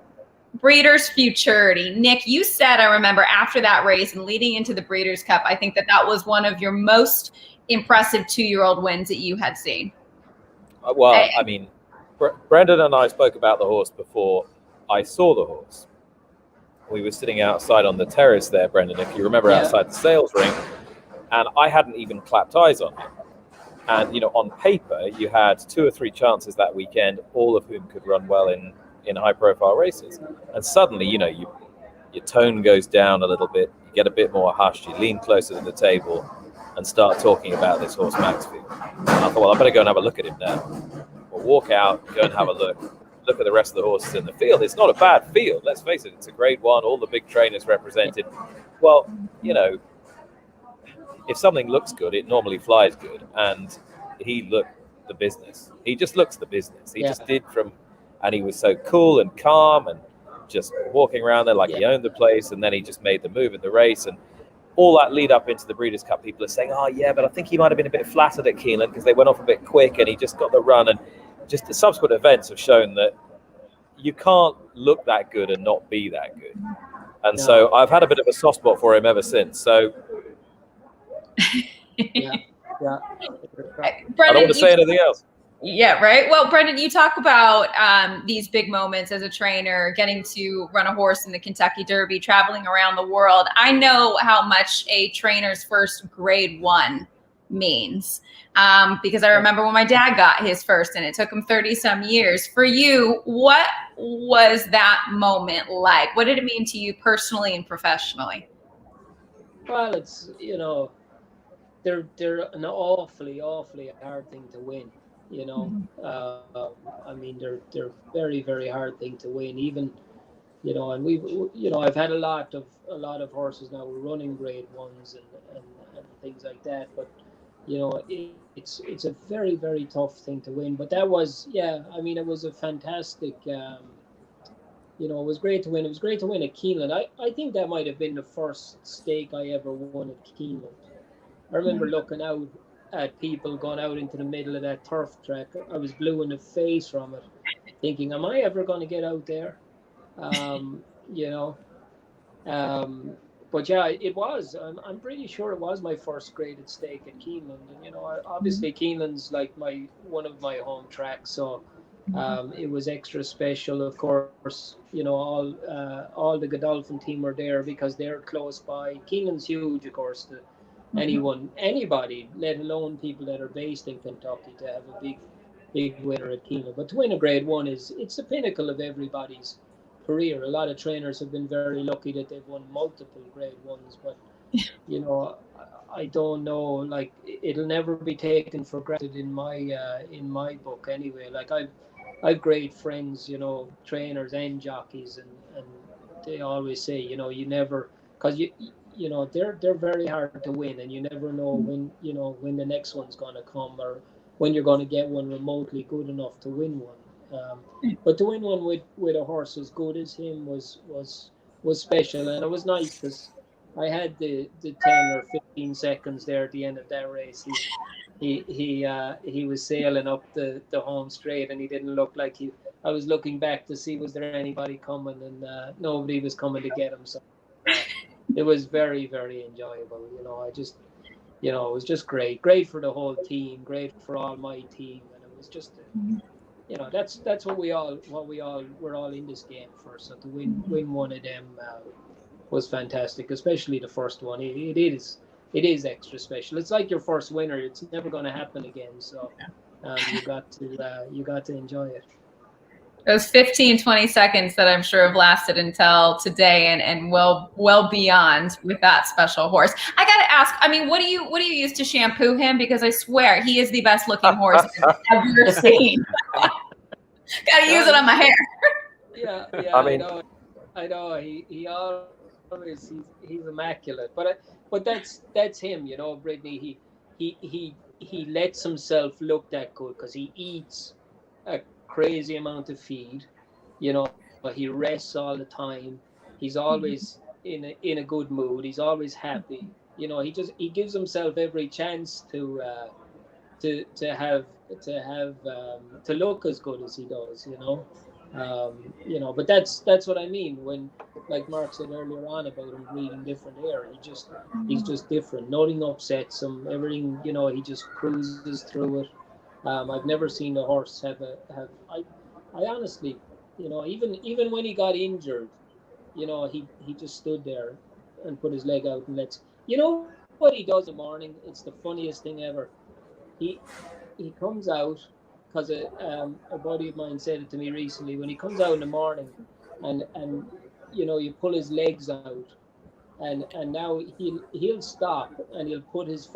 Speaker 1: Breeders' Futurity. Nick, you said, I remember after that race and leading into the Breeders' Cup, I think that was one of your most impressive 2-year-old wins that you had seen.
Speaker 3: Well, I mean, Brendan and I spoke about the horse before I saw the horse. We were sitting outside on the terrace there, Brendan, if you remember, outside the sales ring, and I hadn't even clapped eyes on him. And, on paper, you had 2 or 3 chances that weekend, all of whom could run well in high-profile races. And suddenly, your tone goes down a little bit, you get a bit more hushed, you lean closer to the table and start talking about this horse, Maxfield. And I thought, well, I better go and have a look at him now. We'll walk out, go and have a look at the rest of the horses in the field. It's not a bad field, let's face it, it's a Grade 1, all the big trainers represented. Well, if something looks good, it normally flies good, and he looked the business. He just looks the business. He just did and he was so cool and calm and just walking around there like he owned the place, and then he just made the move in the race, and all that lead up into the Breeders' Cup, people are saying, oh yeah, but I think he might have been a bit flattered at Keeneland because they went off a bit quick and he just got the run, and just the subsequent events have shown that you can't look that good and not be that good. And so I've had a bit of a soft spot for him ever since. So
Speaker 4: Brendan,
Speaker 3: I don't want to say anything else.
Speaker 1: Yeah, right. Well, Brendan, you talk about these big moments as a trainer, getting to run a horse in the Kentucky Derby, traveling around the world. I know how much a trainer's first Grade 1 means, because I remember when my dad got his first, and it took him 30-some years. For you, what was that moment like? What did it mean to you personally and professionally?
Speaker 4: Well, it's, they're an awfully hard thing to win. I mean, they're very, very hard thing to win. Even, and we've, I've had a lot of horses now running Grade 1s and things like that. But, it's a very, very tough thing to win. But that was, yeah, I mean, it was a fantastic. It was great to win. It was great to win at Keeneland. I think that might have been the first stake I ever won at Keeneland. I remember looking out at people going out into the middle of that turf track. I was blue in the face from it, thinking, am I ever going to get out there? You know. But yeah, it was. I'm pretty sure it was my first graded stake at Keeneland. And, obviously Keeneland's like one of my home tracks, so it was extra special. Of course, all the Godolphin team were there because they're close by. Keeneland's huge, of course, to anybody, let alone people that are based in Kentucky, to have a big winner at Keeneland. But to win a Grade 1 it's the pinnacle of everybody's career. A lot of trainers have been very lucky that they've won multiple Grade 1s, but I don't know, like, it'll never be taken for granted in my book anyway. Like, I've great friends, trainers and jockeys, and they always say, you never, because they're very hard to win, and you never know when the next one's going to come, or when you're going to get one remotely good enough to win one. But to win one with a horse as good as him was special, and it was nice because I had the 10 or 15 seconds there at the end of that race. He was sailing up the home straight, and he didn't look like he. I was looking back to see was there anybody coming, and nobody was coming to get him. So it was very, very enjoyable. It was just great for the whole team, great for all my team, and it was just. That's what we're all in this game for. So to win one of them was fantastic, especially the first one. It is extra special. It's like your first winner. It's never going to happen again. So you got to enjoy it.
Speaker 1: Those 15, 20 seconds that I'm sure have lasted until today and well beyond with that special horse. I got to ask, I mean, what do you use to shampoo him? Because I swear he is the best looking horse I've ever seen. Got to use it on my hair.
Speaker 4: Yeah. I know. He always he's immaculate. But that's him, Brittany. He lets himself look that good because he eats a crazy amount of feed, but he rests all the time. He's always in a good mood. He's always happy. He gives himself every chance to look as good as he does. But that's what I mean when, like Mark said earlier on about him breathing different air. He's just different. Nothing upsets him. Everything, he just cruises through it. I've never seen a horse I honestly, even when he got injured, he just stood there and put his leg out and what he does in the morning. It's the funniest thing ever. He comes out, because a buddy of mine said it to me recently. When he comes out in the morning, and you pull his legs out, and now he'll stop and he'll put his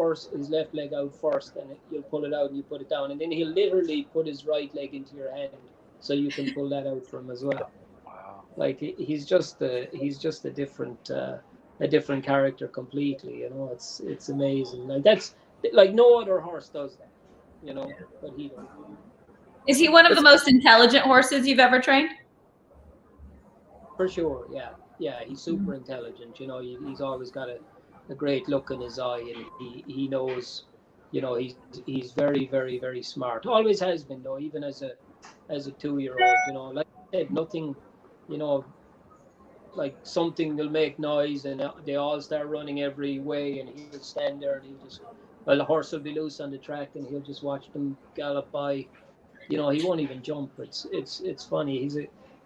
Speaker 4: left leg out first, and you'll pull it out and you put it down, and then he'll literally put his right leg into your hand so you can pull that out for him as well.
Speaker 2: Wow.
Speaker 4: Like he's just a different character completely. It's amazing. Like that's like no other horse does that. But he does.
Speaker 1: Is he one of the most intelligent horses you've ever trained?
Speaker 4: For sure, yeah. He's super intelligent. He's always got a great look in his eye, and he knows. He's very, very, very smart. Always has been, though, even as a 2-year-old. Like I said, nothing. Like something will make noise, and they all start running every way, and he'll stand there, and the horse will be loose on the track, and he'll just watch them gallop by. He won't even jump. It's funny.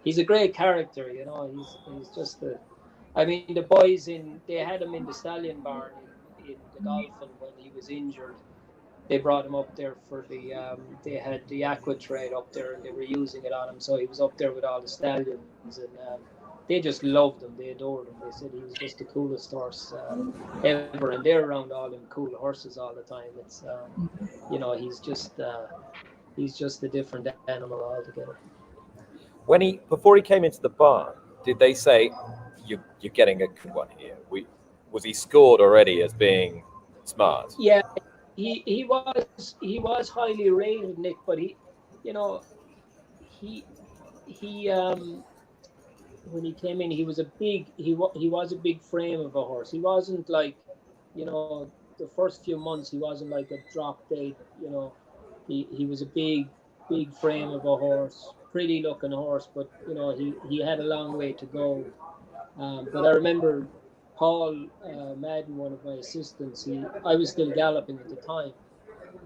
Speaker 4: He's a great character. He's just the boys they had him in the stallion barn in Godolphin when he was injured. They brought him up there for they had the aqua trade up there, and they were using it on him, so he was up there with all the stallions, and they just loved him. They adored him. They said he was just the coolest horse ever, and they're around all them cool horses all the time. It's he's just a different animal altogether.
Speaker 3: Before he came into the barn, did they say you're getting a good one here? Was he scored already as being smart?
Speaker 4: Yeah, he was highly rated, Nick, but you know, he when he came in, he was a big frame of a horse. He wasn't like, the first few months he wasn't like a drop dead. He was a big frame of a horse, pretty looking horse, but he had a long way to go. But I remember Paul Madden, one of my assistants. I was still galloping at the time,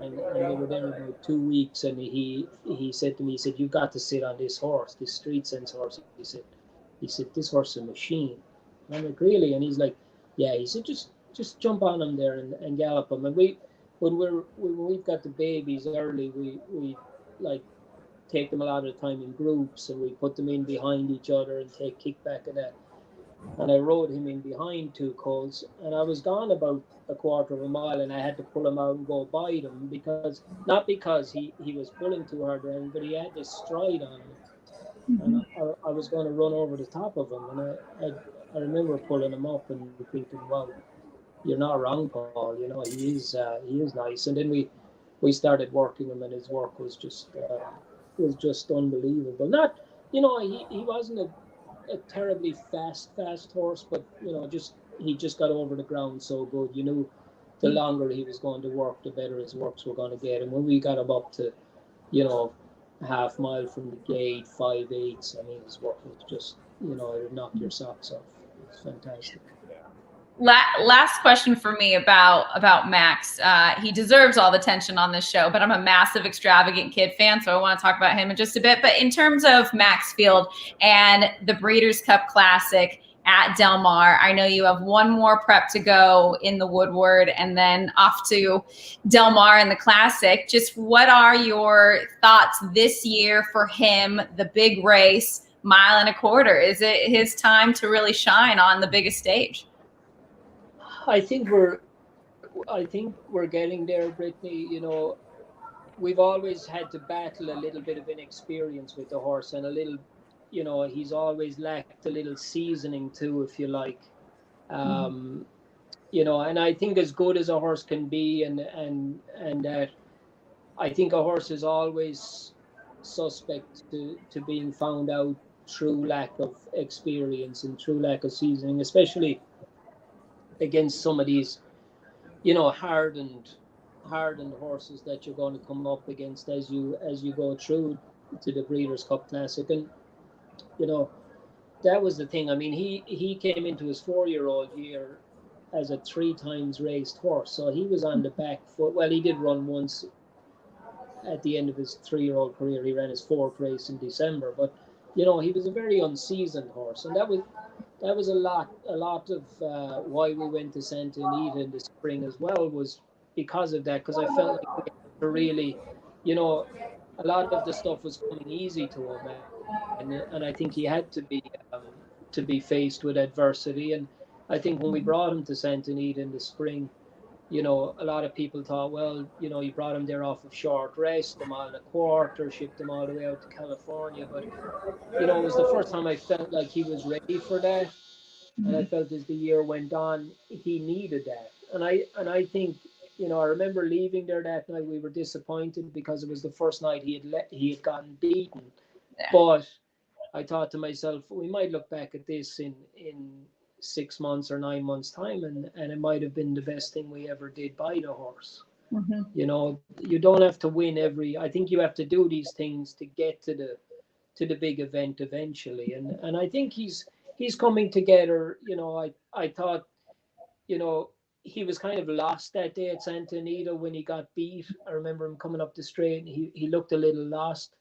Speaker 4: and we were there about 2 weeks, and he said to me, he said, "You've got to sit on this horse, this Street Sense horse." He said, "This horse is a machine." And I'm like, "Really?" And he's like, "Yeah." He said, "Just jump on him there and gallop him." And when we've got the babies early, we like take them a lot of the time in groups, and we put them in behind each other and take kickback of that. And I rode him in behind two colts, and I was gone about a quarter of a mile, and I had to pull him out and go by them, not because he was pulling too hard or anything, but he had this stride on him, and I was going to run over the top of him, and I remember pulling him up and thinking, "Wow, you're not wrong, Paul. He is nice." And then we started working him, and his work was just unbelievable. Not, he wasn't a terribly fast horse, but he just got over the ground so good. The longer he was going to work, the better his works were going to get. And when we got him up to, half mile from the gate, 5/8, I mean, his work was just, it would knock your socks off. It's fantastic.
Speaker 1: Last question for me about Max. He deserves all the attention on this show, but I'm a massive Extravagant Kid fan, so I want to talk about him in just a bit. But in terms of Maxfield and the Breeders' Cup Classic at Del Mar, I know you have one more prep to go in the Woodward and then off to Del Mar in the Classic. Just what are your thoughts this year for him, the big race, 1.25 miles? Is it his time to really shine on the biggest stage?
Speaker 4: I think we're getting there, Brittany. We've always had to battle a little bit of inexperience with the horse, and a little, he's always lacked a little seasoning too, if you like. And I think as good as a horse can be, and that, I think a horse is always suspect to being found out through lack of experience and through lack of seasoning, especially against some of these, hardened horses that you're going to come up against as you go through to the Breeders' Cup Classic. And that was the thing. I mean, he came into his 4-year-old year as a 3 times raced horse, so he was on the back foot. Well, he did run once at the end of his 3-year-old career. He ran his 4th race in December, but he was a very unseasoned horse, and that was a lot of why we went to Santa Anita in the spring as well, was because of that, because I felt like we had to really, a lot of the stuff was coming easy to him, and I think he had to be faced with adversity. And I think when we brought him to Santa Anita in the spring, a lot of people thought, well, you brought him there off of short rest, a 1.25 miles, shipped him all the way out to California. But, it was the first time I felt like he was ready for that. And I felt as the year went on, he needed that. And I think, I remember leaving there that night, we were disappointed because it was the first night he had gotten beaten. Yeah. But I thought to myself, we might look back at this in 6 months or 9 months time, and it might have been the best thing we ever did by the horse. You don't have to win I think you have to do these things to get to the big event eventually. And I think he's coming together. I thought, he was kind of lost that day at Santa Anita when he got beat. I remember him coming up the straight, and he looked a little lost.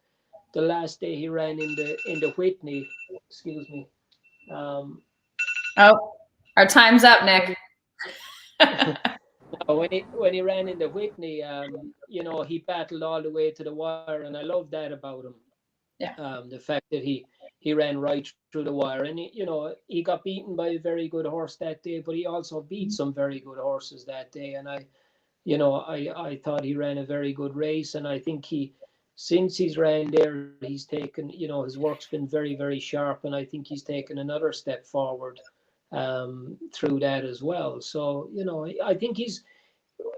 Speaker 4: The last day he ran in the Whitney, excuse me.
Speaker 1: Oh, our time's up, Nick.
Speaker 4: When he ran in the Whitney, he battled all the way to the wire, and I love that about him.
Speaker 1: Yeah.
Speaker 4: The fact that he ran right through the wire, and he got beaten by a very good horse that day, but he also beat some very good horses that day. And I thought he ran a very good race, and I think since he's ran there, he's taken, his work's been very, very sharp, and I think he's taken another step forward through that as well. So, I think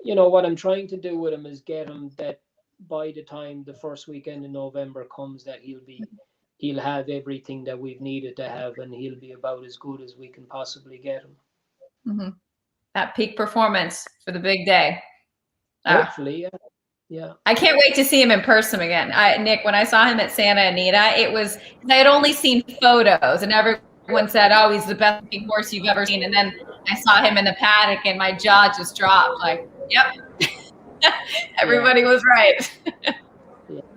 Speaker 4: what I'm trying to do with him is get him that by the time the first weekend in November comes, that he'll have everything that we've needed to have, and he'll be about as good as we can possibly get him.
Speaker 1: Mm-hmm. That peak performance for the big day.
Speaker 4: Hopefully, yeah.
Speaker 1: I can't wait to see him in person again. Nick, when I saw him at Santa Anita, it was, I had only seen photos, and everyone said, "Oh, he's the best big horse you've ever seen." And then I saw him in the paddock, and my jaw just dropped. Like, yep, everybody was right.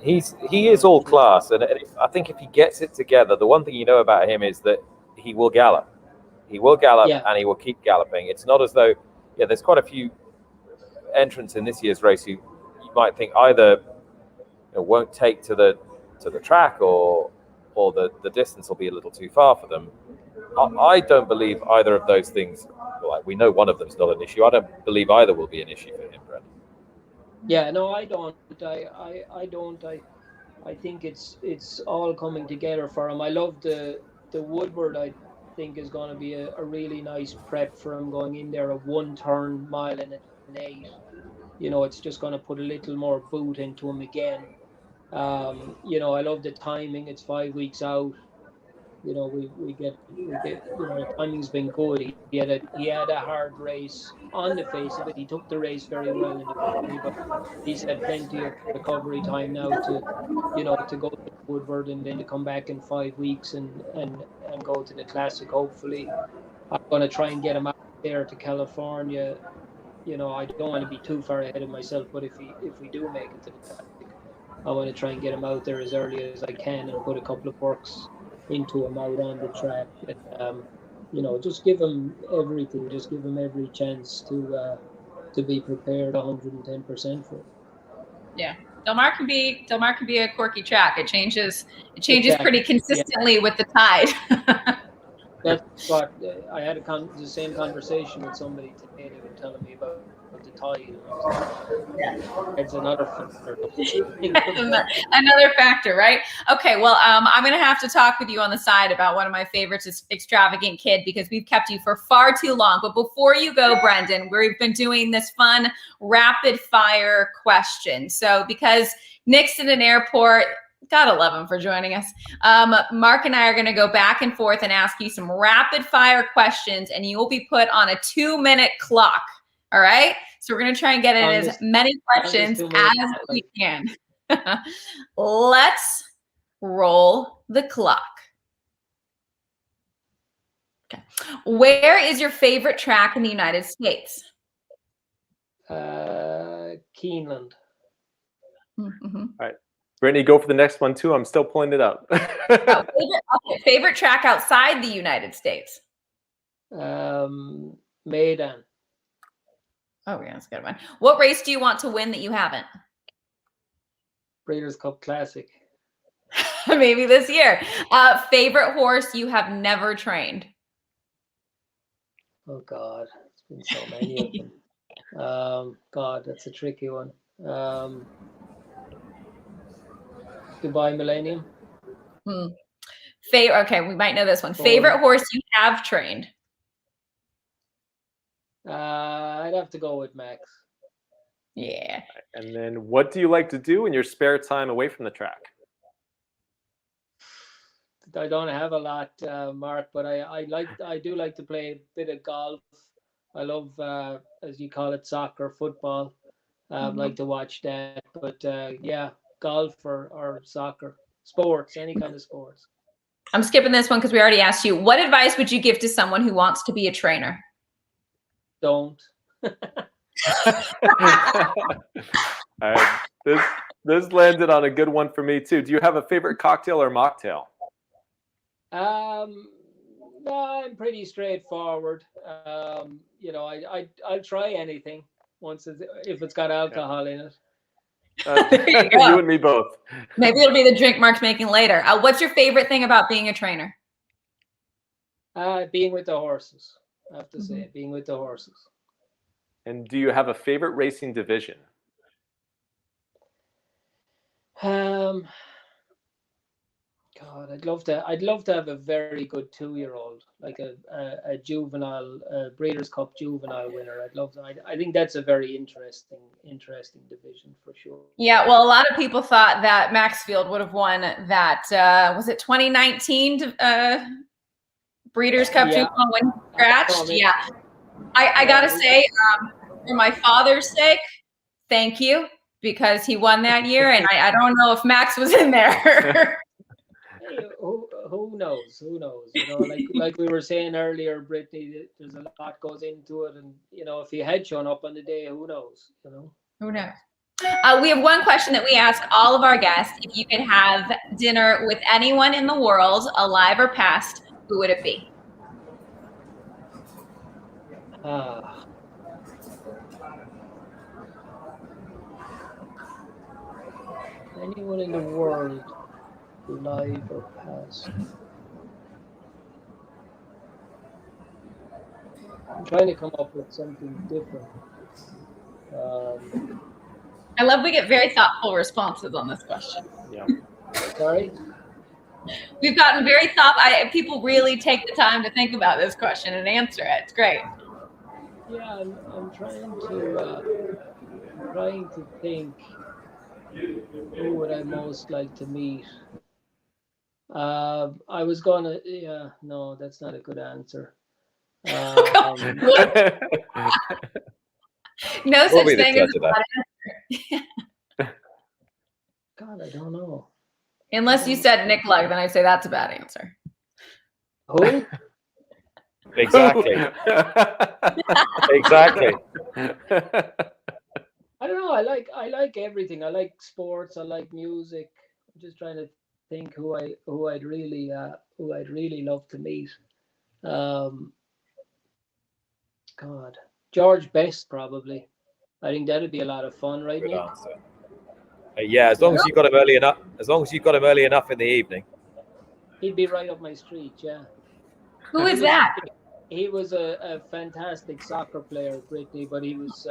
Speaker 3: He is all class, and I think if he gets it together, the one thing you know about him is that he will gallop. He will gallop, and he will keep galloping. It's not as though, there's quite a few entrants in this year's race who you might think either won't take to the track, or the distance will be a little too far for them. I don't believe either of those things. Well, we know one of them's not an issue. I don't believe either will be an issue for him, Brendan.
Speaker 4: Yeah, no, I don't. I don't. I think it's all coming together for him. I love the Woodward. I think is going to be a really nice prep for him going in there, a 1-turn mile and an 8. It's just going to put a little more boot into him again. I love the timing. It's 5 weeks out. We get the timing's been good. He had a hard race on the face of it. He took the race very well in the Derby, but he's had plenty of recovery time now to go to Woodward and then to come back in 5 weeks and go to the Classic. Hopefully, I'm going to try and get him out there to California. I don't want to be too far ahead of myself, but if we do make it to the Classic, I want to try and get him out there as early as I can and put a couple of works into him out on the track. Just give him everything. Just give him every chance to be prepared 110% for it.
Speaker 1: Yeah. Del Mar can be a quirky track. It changes pretty consistently with the tide.
Speaker 4: That's what I had the same conversation with somebody today. They were telling me about the tide, and I was like, it's another factor.
Speaker 1: Another factor, right? Okay, well, I'm going to have to talk with you on the side about one of my favorites, is Extravagant Kid, because we've kept you for far too long. But before you go, Brendan, we've been doing this fun rapid fire question. So because Nick's in an airport, gotta love him for joining us. Mark and I are going to go back and forth and ask you some rapid fire questions, and you will be put on a 2-minute clock. All right. So we're going to try and get in as many questions as we can. Let's roll the clock. Okay. Where is your favorite track in the United States?
Speaker 4: Keeneland.
Speaker 1: Mm-hmm.
Speaker 2: All right. Brittany, go for the next one too. I'm still pulling it up.
Speaker 1: Favorite track outside the United States?
Speaker 4: Maidan.
Speaker 1: Oh, yeah, that's a good one. What race do you want to win that you haven't?
Speaker 4: Breeders' Cup Classic.
Speaker 1: Maybe this year. Favorite horse you have never trained?
Speaker 4: Oh, God. It's been so many of them. God, that's a tricky one. Dubai Millennium.
Speaker 1: Okay, we might know this one. Favorite horse you have trained?
Speaker 4: I'd have to go with Max.
Speaker 1: Yeah.
Speaker 2: And then what do you like to do in your spare time away from the track?
Speaker 4: I don't have a lot, Mark, but I do like to play a bit of golf. I love, as you call it, soccer, football. Like to watch that. But yeah, golf or soccer, sports, any kind of sports.
Speaker 1: I'm skipping this one because we already asked you. What advice would you give to someone who wants to be a trainer?
Speaker 4: Don't.
Speaker 2: All right. This landed on a good one for me too. Do you have a favorite cocktail or mocktail?
Speaker 4: No, I'm pretty straightforward. I'll try anything if it's got alcohol in it.
Speaker 2: You and me both.
Speaker 1: Maybe it'll be the drink Mark's making later. What's your favorite thing about being a trainer?
Speaker 4: Being with the horses. I have to say, being with the horses.
Speaker 2: And do you have a favorite racing division?
Speaker 4: God, I'd love to have a very good 2-year-old, like a juvenile, Breeders' Cup juvenile winner. I'd love to. I think that's a very interesting division for sure.
Speaker 1: Yeah, well, a lot of people thought that Maxfield would have won that. Was it 2019 Breeders' Cup juvenile when he scratched? Yeah, I gotta say, for my father's sake, thank you, because he won that year, and I don't know if Max was in there.
Speaker 4: Hey, who knows? Who knows? You know, like we were saying earlier, Brittany, there's a lot goes into it, and you know, if he had shown up on the day, who knows? You know,
Speaker 1: who knows? We have one question that we ask all of our guests: if you could have dinner with anyone in the world, alive or past, who would it be?
Speaker 4: Anyone in the world, live or past? I'm trying to come up with something different.
Speaker 1: I love we get very thoughtful responses on this question.
Speaker 4: Yeah. Sorry?
Speaker 1: We've gotten very thoughtful. People really take the time to think about this question and answer it. It's great.
Speaker 4: Yeah, I'm trying to think. Who would I most like to meet? I was gonna. Yeah, no, that's not a good answer.
Speaker 1: No such thing as a bad answer.
Speaker 4: God, I don't know.
Speaker 1: Unless you said Nick Lug, then I'd say that's a bad answer.
Speaker 4: Who?
Speaker 3: Exactly. Exactly.
Speaker 4: I don't know. I like everything. I like sports. I like music. I'm just trying to think who I'd really love to meet. God, George Best probably. I think that'd be a lot of fun, right?
Speaker 3: Good
Speaker 4: Nick?
Speaker 3: answer. Yeah, as long as you got him early enough. As long as you got him early enough in the evening.
Speaker 4: He'd be right up my street. Yeah.
Speaker 1: Who is that?
Speaker 4: He was a fantastic soccer player, Brittany, but he was,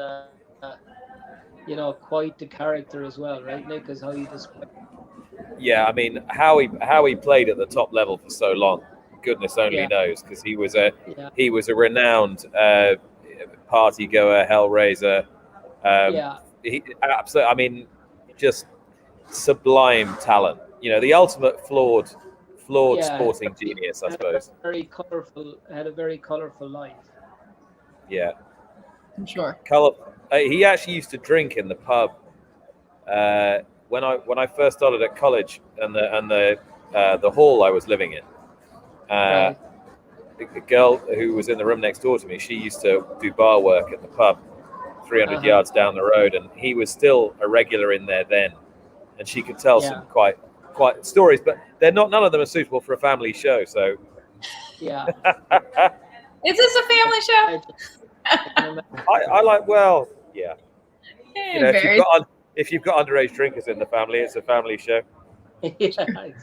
Speaker 4: you know, quite the character as well, right, Nick? Is how you describe.
Speaker 3: Yeah, I mean, how he played at the top level for so long, goodness only knows, because he was a renowned party goer, hellraiser. He absolutely. I mean, just sublime talent. You know, the ultimate flawed sporting genius, I suppose.
Speaker 4: Had a very colorful life.
Speaker 3: Yeah,
Speaker 1: I'm sure.
Speaker 3: He actually used to drink in the pub. When I first started at college, and the hall I was living in,
Speaker 4: Right.
Speaker 3: the girl who was in the room next door to me, she used to do bar work at the pub 300 yards down the road, and he was still a regular in there then, and she could tell some quite stories, but none of them are suitable for a family show. So
Speaker 4: yeah.
Speaker 1: Is this a family show?
Speaker 3: I like, well, yeah.
Speaker 1: Hey,
Speaker 3: you know, if you've got underage drinkers in the family, it's a family show.
Speaker 4: Yeah, exactly.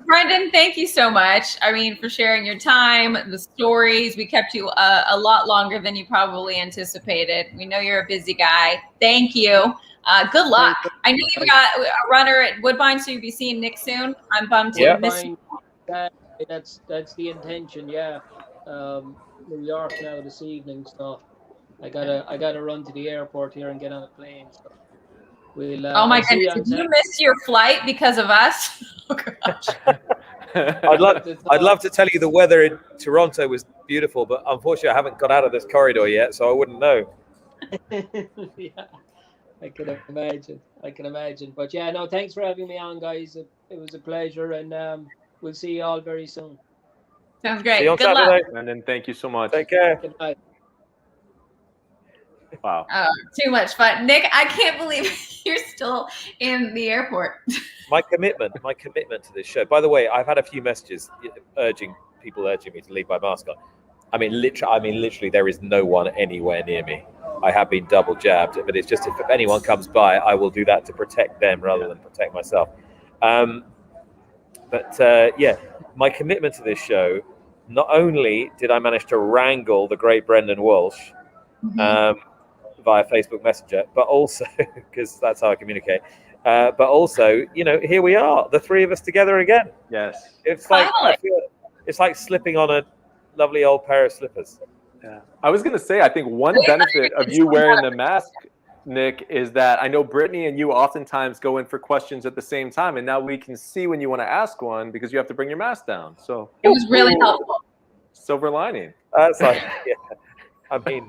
Speaker 1: Brendan, thank you so much. I mean, for sharing your time, the stories. We kept you a lot longer than you probably anticipated. We know you're a busy guy. Thank you. Good luck. I know you've got a runner at Woodbine, so you'll be seeing Nick soon. I'm bummed to miss you.
Speaker 4: That's the intention. Yeah, New York now this evening, so I gotta run to the airport here and get on a plane. So we'll.
Speaker 1: Oh my goodness! Did you miss your flight because of us? Oh gosh.
Speaker 3: I'd love to tell you the weather in Toronto was beautiful, but unfortunately I haven't got out of this corridor yet, so I wouldn't know.
Speaker 4: Yeah, I can imagine. But yeah, no, thanks for having me on, guys. It was a pleasure, and we'll see you all very soon.
Speaker 1: Sounds great.
Speaker 3: See you on
Speaker 1: Good
Speaker 3: Saturday.
Speaker 1: luck.
Speaker 2: And then thank you so much.
Speaker 3: Take care.
Speaker 4: Good night.
Speaker 2: Wow.
Speaker 1: Too much fun. Nick, I can't believe you're still in the airport.
Speaker 3: My commitment to this show. By the way, I've had a few messages people urging me to leave my mask on. I mean, literally, there is no one anywhere near me. I have been double jabbed, but it's just if anyone comes by, I will do that to protect them rather than protect myself. Yeah, my commitment to this show. Not only did I manage to wrangle the great Brendan Walsh via Facebook Messenger, but also because that's how I communicate. But also, here we are, the three of us together again.
Speaker 2: Yes.
Speaker 3: It's like
Speaker 1: Finally.
Speaker 3: I feel it's like slipping on a lovely old pair of slippers.
Speaker 2: Yeah. I was going to say, I think one benefit of you wearing the mask, Nick, is that I know Brittany and you oftentimes go in for questions at the same time, and now we can see when you want to ask one because you have to bring your mask down. So
Speaker 1: It was really helpful.
Speaker 2: silver lining.
Speaker 3: That's like, yeah. I mean,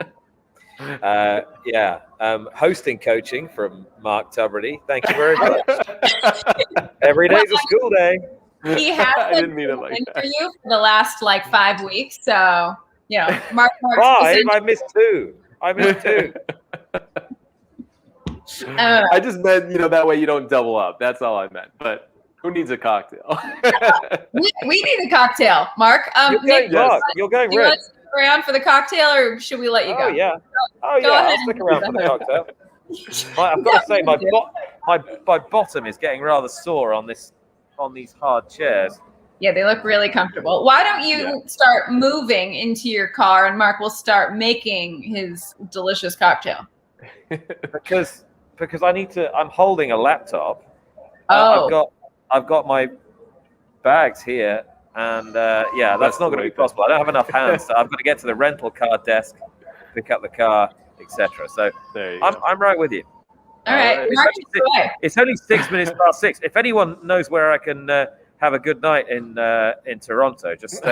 Speaker 3: hosting coaching from Mark Tuberty. Thank you very much. Every day's a school day.
Speaker 1: He has
Speaker 2: I
Speaker 1: been
Speaker 2: didn't mean it like
Speaker 1: for
Speaker 2: that.
Speaker 1: you for the last 5 weeks. So, Mark.
Speaker 3: 5? I missed 2.
Speaker 2: I just meant, that way you don't double up. That's all I meant. But who needs a cocktail?
Speaker 1: we need a cocktail, Mark. Nick,
Speaker 3: You're going
Speaker 1: do you
Speaker 3: red.
Speaker 1: want to stick around for the cocktail, or should we let you go?
Speaker 3: Oh yeah.
Speaker 1: Go ahead.
Speaker 3: I'll stick around for the cocktail. I've got to say, my bottom is getting rather sore on these hard chairs.
Speaker 1: Yeah, they look really comfortable. Why don't you start moving into your car, and Mark will start making his delicious cocktail?
Speaker 3: Because I need to. I'm holding a laptop. I've got my bags here, and that's not going to be possible. I don't have enough hands, so I've got to get to the rental car desk, pick up the car, etc. So I'm right with you.
Speaker 1: All right, Mark,
Speaker 3: it's only 6 minutes past 6. If anyone knows where I can have a good night in Toronto, just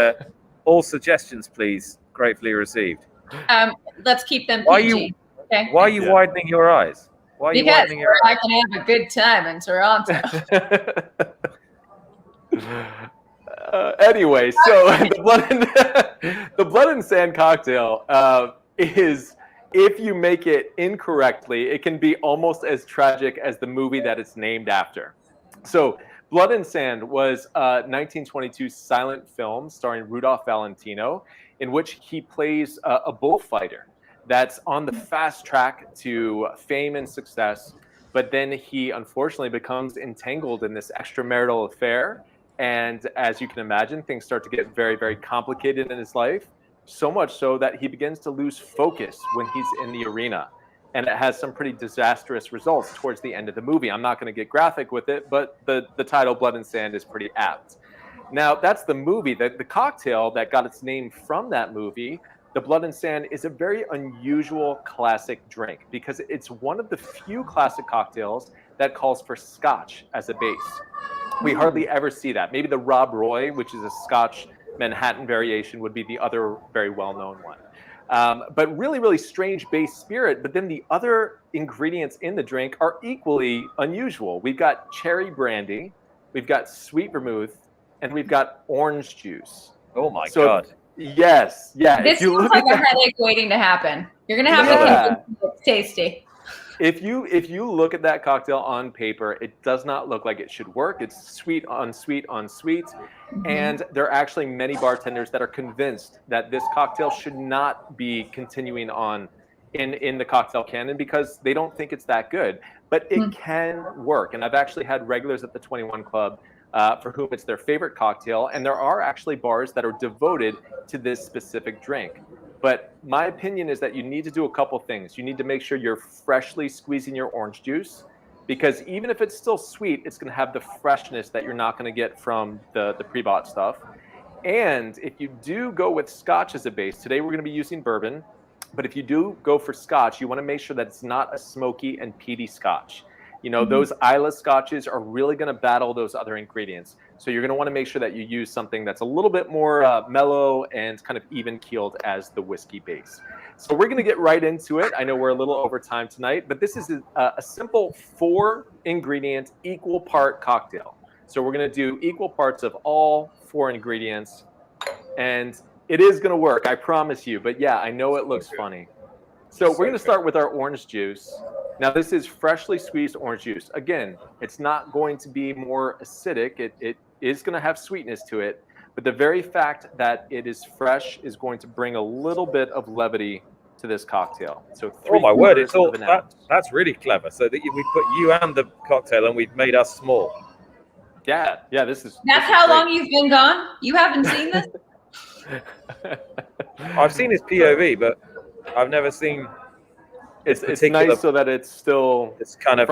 Speaker 3: all suggestions, please, gratefully received.
Speaker 1: Let's keep them
Speaker 3: Why
Speaker 1: PG.
Speaker 3: Why are you widening your eyes? Why are you
Speaker 1: Because
Speaker 3: widening your eyes?
Speaker 1: I can have a good time in Toronto.
Speaker 2: Anyway, so the blood and sand cocktail is, if you make it incorrectly, it can be almost as tragic as the movie that it's named after. So Blood and Sand was a 1922 silent film starring Rudolph Valentino, in which he plays a bullfighter that's on the fast track to fame and success, but then he unfortunately becomes entangled in this extramarital affair. And as you can imagine, things start to get very, very complicated in his life, so much so that he begins to lose focus when he's in the arena. And it has some pretty disastrous results towards the end of the movie. I'm not going to get graphic with it, but the title Blood and Sand is pretty apt. Now, that's the movie. The cocktail that got its name from that movie, the Blood and Sand, is a very unusual classic drink because it's one of the few classic cocktails that calls for Scotch as a base. We hardly ever see that. Maybe the Rob Roy, which is a Scotch Manhattan variation, would be the other very well-known one. But really, really strange base spirit. But then the other ingredients in the drink are equally unusual. We've got cherry brandy, we've got sweet vermouth, and we've got orange juice.
Speaker 3: Oh my God.
Speaker 2: Yes. Yeah.
Speaker 1: This feels like a headache waiting to happen. You're going to have to convince me it's tasty.
Speaker 2: If you look at that cocktail on paper, it does not look like it should work. It's sweet on sweet on sweet. And there are actually many bartenders that are convinced that this cocktail should not be continuing on in the cocktail canon because they don't think it's that good. But it can work. And I've actually had regulars at the 21 Club for whom it's their favorite cocktail. And there are actually bars that are devoted to this specific drink. But my opinion is that you need to do a couple things. You need to make sure you're freshly squeezing your orange juice, because even if it's still sweet, it's going to have the freshness that you're not going to get from the pre-bought stuff. And if you do go with Scotch as a base, today we're going to be using bourbon, but if you do go for Scotch, you want to make sure that it's not a smoky and peaty Scotch. You know, those Islay Scotches are really going to battle those other ingredients. So you're going to want to make sure that you use something that's a little bit more mellow and kind of even keeled as the whiskey base. So we're going to get right into it. I know we're a little over time tonight, but this is a simple 4 ingredient equal part cocktail. So we're going to do equal parts of all 4 ingredients, and it is going to work, I promise you. But yeah, I know it looks funny. So we're going to start with our orange juice. Now, this is freshly squeezed orange juice. Again, it's not going to be more acidic. It is going to have sweetness to it. But the very fact that it is fresh is going to bring a little bit of levity to this cocktail. So
Speaker 3: oh my word, it's all that's really clever. So that we put you and the cocktail and we've made us small.
Speaker 2: Yeah, this is.
Speaker 1: That's how long you've been gone? You haven't seen this?
Speaker 3: I've seen his POV, but I've never seen.
Speaker 2: It's nice so that it's still
Speaker 3: it's kind of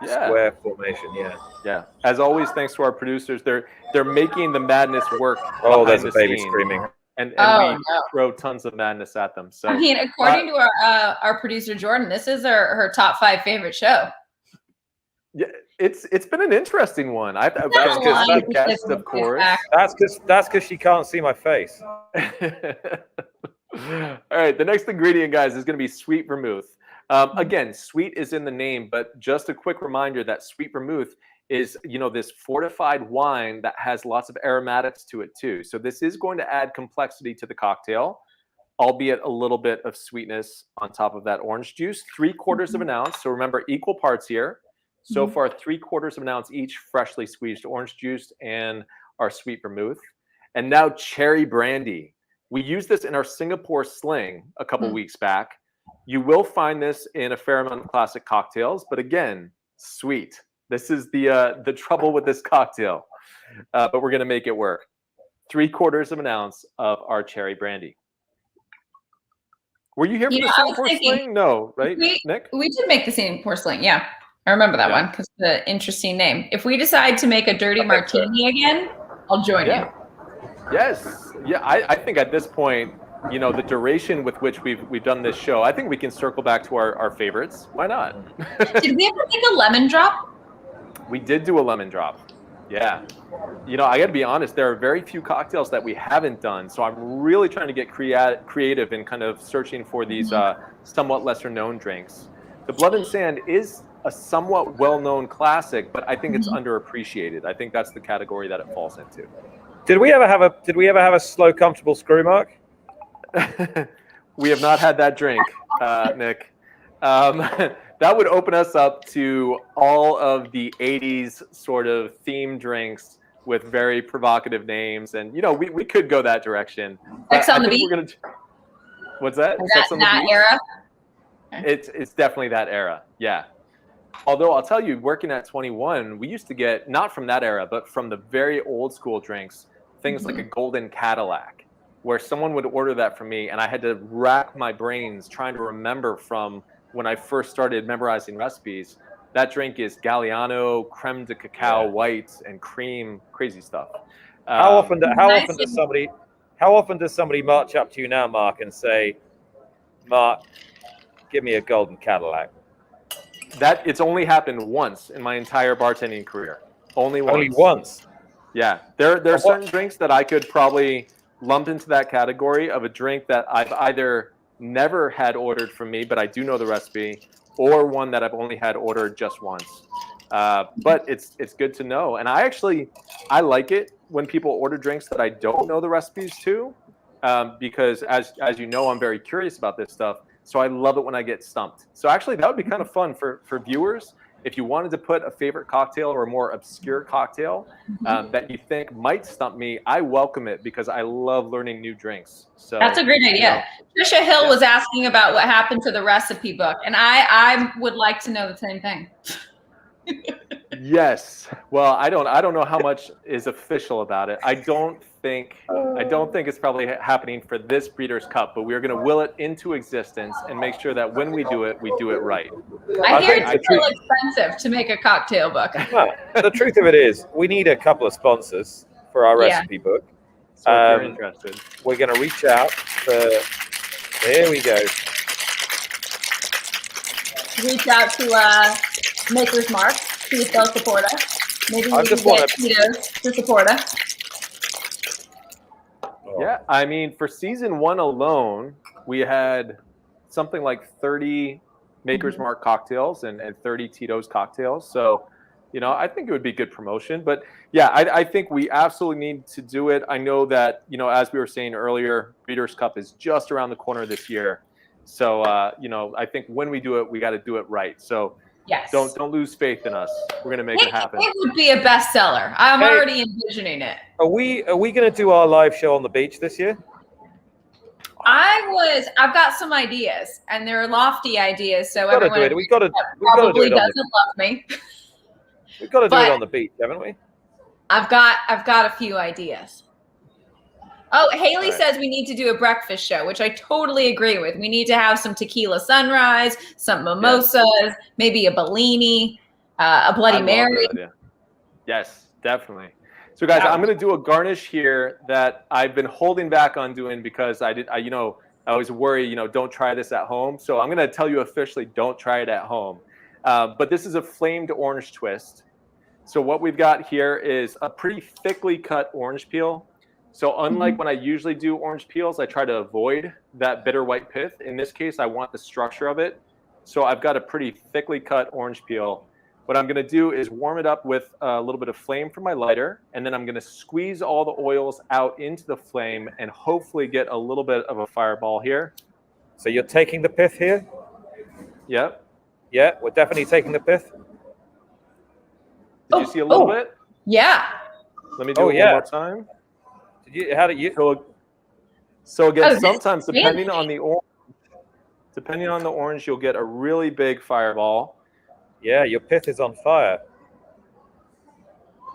Speaker 2: Yeah.
Speaker 3: square formation. Yeah.
Speaker 2: Yeah. As always, thanks to our producers. They're making the madness work.
Speaker 3: Oh, there's
Speaker 2: behind
Speaker 3: a
Speaker 2: the
Speaker 3: baby
Speaker 2: scenes,
Speaker 3: screaming.
Speaker 2: and
Speaker 1: Oh,
Speaker 2: we
Speaker 1: no.
Speaker 2: throw tons of madness at them. So
Speaker 1: I mean, according to our producer Jordan, this is her top 5 favorite show.
Speaker 2: yeah, it's been an interesting one. I've
Speaker 1: That's
Speaker 2: been
Speaker 3: good.
Speaker 2: a guest, of course.
Speaker 3: That's because she can't see my face.
Speaker 2: All right, the next ingredient, guys, is going to be sweet vermouth. Again, sweet is in the name, but just a quick reminder that sweet vermouth is, this fortified wine that has lots of aromatics to it too. So this is going to add complexity to the cocktail, albeit a little bit of sweetness on top of that orange juice. 3/4 of an ounce. So remember, equal parts here. So far, 3/4 of an ounce each freshly squeezed orange juice and our sweet vermouth. And now cherry brandy. We used this in our Singapore sling a couple weeks back. You will find this in a fair amount of classic cocktails, but again, sweet. This is the trouble with this cocktail, but we're going to make it work. 3/4 of an ounce of our cherry brandy. Were you here for the Singapore sling? No, right, Nick?
Speaker 1: We did make the Singapore sling, yeah. I remember that one because it's an interesting name. If we decide to make a dirty martini again, I'll join you.
Speaker 2: Yes. Yeah, I think at this point, the duration with which we've done this show, I think we can circle back to our favorites. Why not?
Speaker 1: Did we ever make a lemon drop?
Speaker 2: We did do a lemon drop. Yeah. I got to be honest, there are very few cocktails that we haven't done. So I'm really trying to get creative in kind of searching for these somewhat lesser known drinks. The Blood and Sand is a somewhat well-known classic, but I think it's underappreciated. I think that's the category that it falls into.
Speaker 3: Did we ever have a slow, comfortable screw, Mark?
Speaker 2: We have not had that drink, Nick. That would open us up to all of the 80s sort of theme drinks with very provocative names. And, we could go that direction.
Speaker 1: Sex on the Beach?
Speaker 2: What's that?
Speaker 1: Sex on the Beach? Era?
Speaker 2: It's definitely that era, yeah. Although I'll tell you, working at 21, we used to get, not from that era, but from the very old school drinks, things like a Golden Cadillac, where someone would order that for me, and I had to rack my brains trying to remember from when I first started memorizing recipes. That drink is Galliano, creme de cacao, white, and cream, crazy stuff.
Speaker 3: How often does somebody march up to you now, Mark, and say, "Mark, give me a Golden Cadillac"?
Speaker 2: That it's only happened once in my entire bartending career. Only once.
Speaker 3: Only once.
Speaker 2: Yeah, there are certain drinks that I could probably lump into that category of a drink that I've either never had ordered from me, but I do know the recipe, or one that I've only had ordered just once. But it's good to know, and I like it when people order drinks that I don't know the recipes to, because as you know, I'm very curious about this stuff. So I love it when I get stumped. So actually, that would be kind of fun for viewers. If you wanted to put a favorite cocktail or a more obscure cocktail that you think might stump me, I welcome it because I love learning new drinks. So
Speaker 1: that's a great idea. Trisha Hill was asking about what happened to the recipe book, and I would like to know the same thing.
Speaker 2: Yes. Well, I don't know how much is official about it. I don't think it's probably happening for this Breeders' Cup, but we're going to will it into existence and make sure that when we do it right.
Speaker 1: I hear it's still expensive to make a cocktail book.
Speaker 3: Well, the truth of it is, we need a couple of sponsors for our recipe book.
Speaker 2: So if you're interested,
Speaker 3: we're going to reach out to. There we go.
Speaker 1: Reach out to Maker's Mark. See if they'll support us. Maybe we can get Tito's to support us.
Speaker 2: Yeah, I mean, for season 1 alone, we had something like 30 Maker's Mark cocktails and 30 Tito's cocktails. So, I think it would be good promotion. But yeah, I think we absolutely need to do it. I know that, as we were saying earlier, Breeders' Cup is just around the corner this year. So, I think when we do it, we got to do it right. So
Speaker 1: yes,
Speaker 2: don't lose faith in us. We're going to make it happen.
Speaker 1: It would be a bestseller. I'm already envisioning it.
Speaker 3: Are we going to do our live show on the beach this year?
Speaker 1: I've got some ideas, and they're lofty ideas. So everyone
Speaker 3: probably
Speaker 1: doesn't love me.
Speaker 3: We've got to do it on the beach, haven't we?
Speaker 1: I've got a few ideas. Oh, Haley says we need to do a breakfast show, which I totally agree with. We need to have some tequila sunrise, some mimosas, maybe a Bellini. a Bloody
Speaker 2: I love
Speaker 1: Mary.
Speaker 2: that idea. Yes, definitely. So guys, I'm going to do a garnish here that I've been holding back on doing because I always worry, don't try this at home. So I'm going to tell you officially, don't try it at home. But this is a flamed orange twist. So what we've got here is a pretty thickly cut orange peel. So unlike when I usually do orange peels, I try to avoid that bitter white pith. In this case, I want the structure of it. So I've got a pretty thickly cut orange peel. What I'm going to do is warm it up with a little bit of flame from my lighter, and then I'm going to squeeze all the oils out into the flame and hopefully get a little bit of a fireball here.
Speaker 3: So you're taking the pith here?
Speaker 2: Yep.
Speaker 3: Yeah, we're definitely taking the pith.
Speaker 2: Did you see a little bit?
Speaker 1: Yeah.
Speaker 2: Let me do it one more time.
Speaker 3: How did you?
Speaker 2: So again, sometimes depending on the orange, you'll get a really big fireball.
Speaker 3: Yeah, your pith is on fire.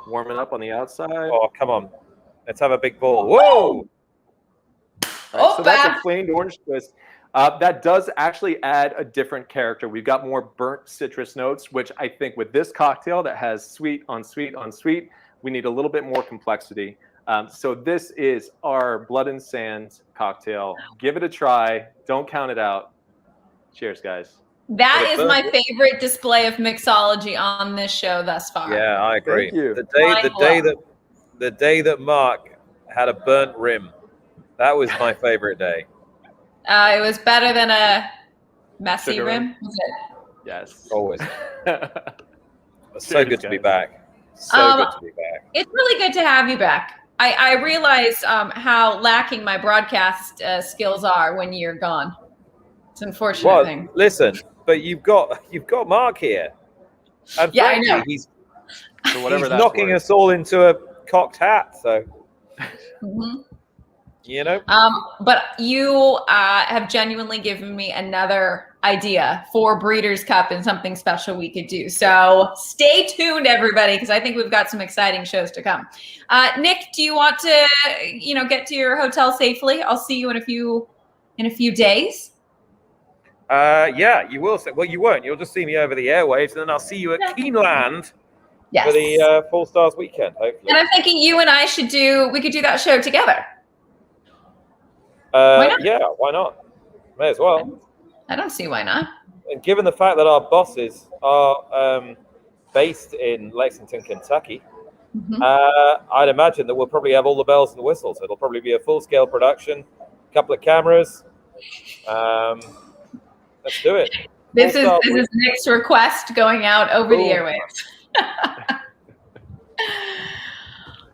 Speaker 2: Warm it up on the outside.
Speaker 3: Oh, come on. Let's have a big ball. Whoa!
Speaker 2: Right, so that's a flamed orange twist. That does actually add a different character. We've got more burnt citrus notes, which I think with this cocktail that has sweet on sweet on sweet, we need a little bit more complexity. So this is our Blood and Sand cocktail. Give it a try. Don't count it out. Cheers, guys.
Speaker 1: That is my favorite display of mixology on this show thus far.
Speaker 3: Yeah, I agree.
Speaker 2: Thank you.
Speaker 3: The day that Mark had a burnt rim, that was my favorite day.
Speaker 1: It was better than a messy
Speaker 2: Sugar
Speaker 1: rim. Was it?
Speaker 2: Yes.
Speaker 3: Always. So good to be back. So good to be back.
Speaker 1: It's really good to have you back. I realize how lacking my broadcast skills are when you're gone. It's an unfortunate thing.
Speaker 3: Listen, but you've got Mark here. And
Speaker 1: yeah,
Speaker 3: frankly,
Speaker 1: I know.
Speaker 3: He's
Speaker 2: knocking
Speaker 3: us all into a cocked hat. So,
Speaker 1: But you have genuinely given me another idea for Breeders' Cup and something special we could do. So stay tuned, everybody, because I think we've got some exciting shows to come. Nick, do you want to, get to your hotel safely? I'll see you in a few days.
Speaker 3: Yeah, you will. Well, you won't. You'll just see me over the airwaves, and then I'll see you at Keeneland for the Full Stars weekend, hopefully.
Speaker 1: And I'm thinking you and I we could do that show together. Why not?
Speaker 3: Yeah, why not? May as well.
Speaker 1: I don't see why not.
Speaker 3: And given the fact that our bosses are based in Lexington, Kentucky, I'd imagine that we'll probably have all the bells and the whistles. It'll probably be a full-scale production, a couple of cameras. Let's do it.
Speaker 1: This is Nick's request going out over the airwaves.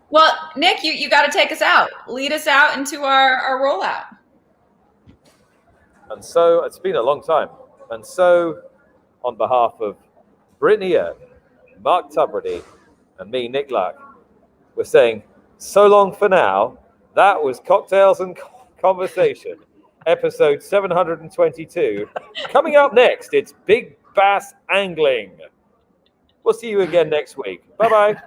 Speaker 1: Well, Nick, you got to take us out. Lead us out into our rollout.
Speaker 3: And so it's been a long time. And so on behalf of Brittany Earp, Mark Tubridy, and me, Nick Luck, we're saying so long for now. That was Cocktails and Conversation, episode 722. Coming up next, it's Big Bass Angling. We'll see you again next week. Bye-bye.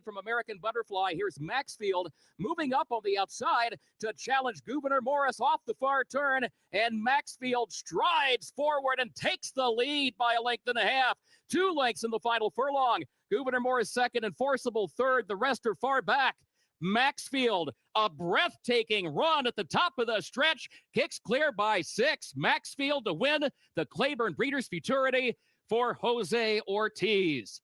Speaker 5: From American Butterfly, here's Maxfield moving up on the outside to challenge Gouverneur Morris off the far turn, and Maxfield strides forward and takes the lead by a length and a half. 2 lengths in the final furlong. Gouverneur Morris second and Forcible third. The rest are far back. Maxfield, a breathtaking run at the top of the stretch, kicks clear by 6. Maxfield to win the Claiborne Breeders' Futurity for Jose Ortiz.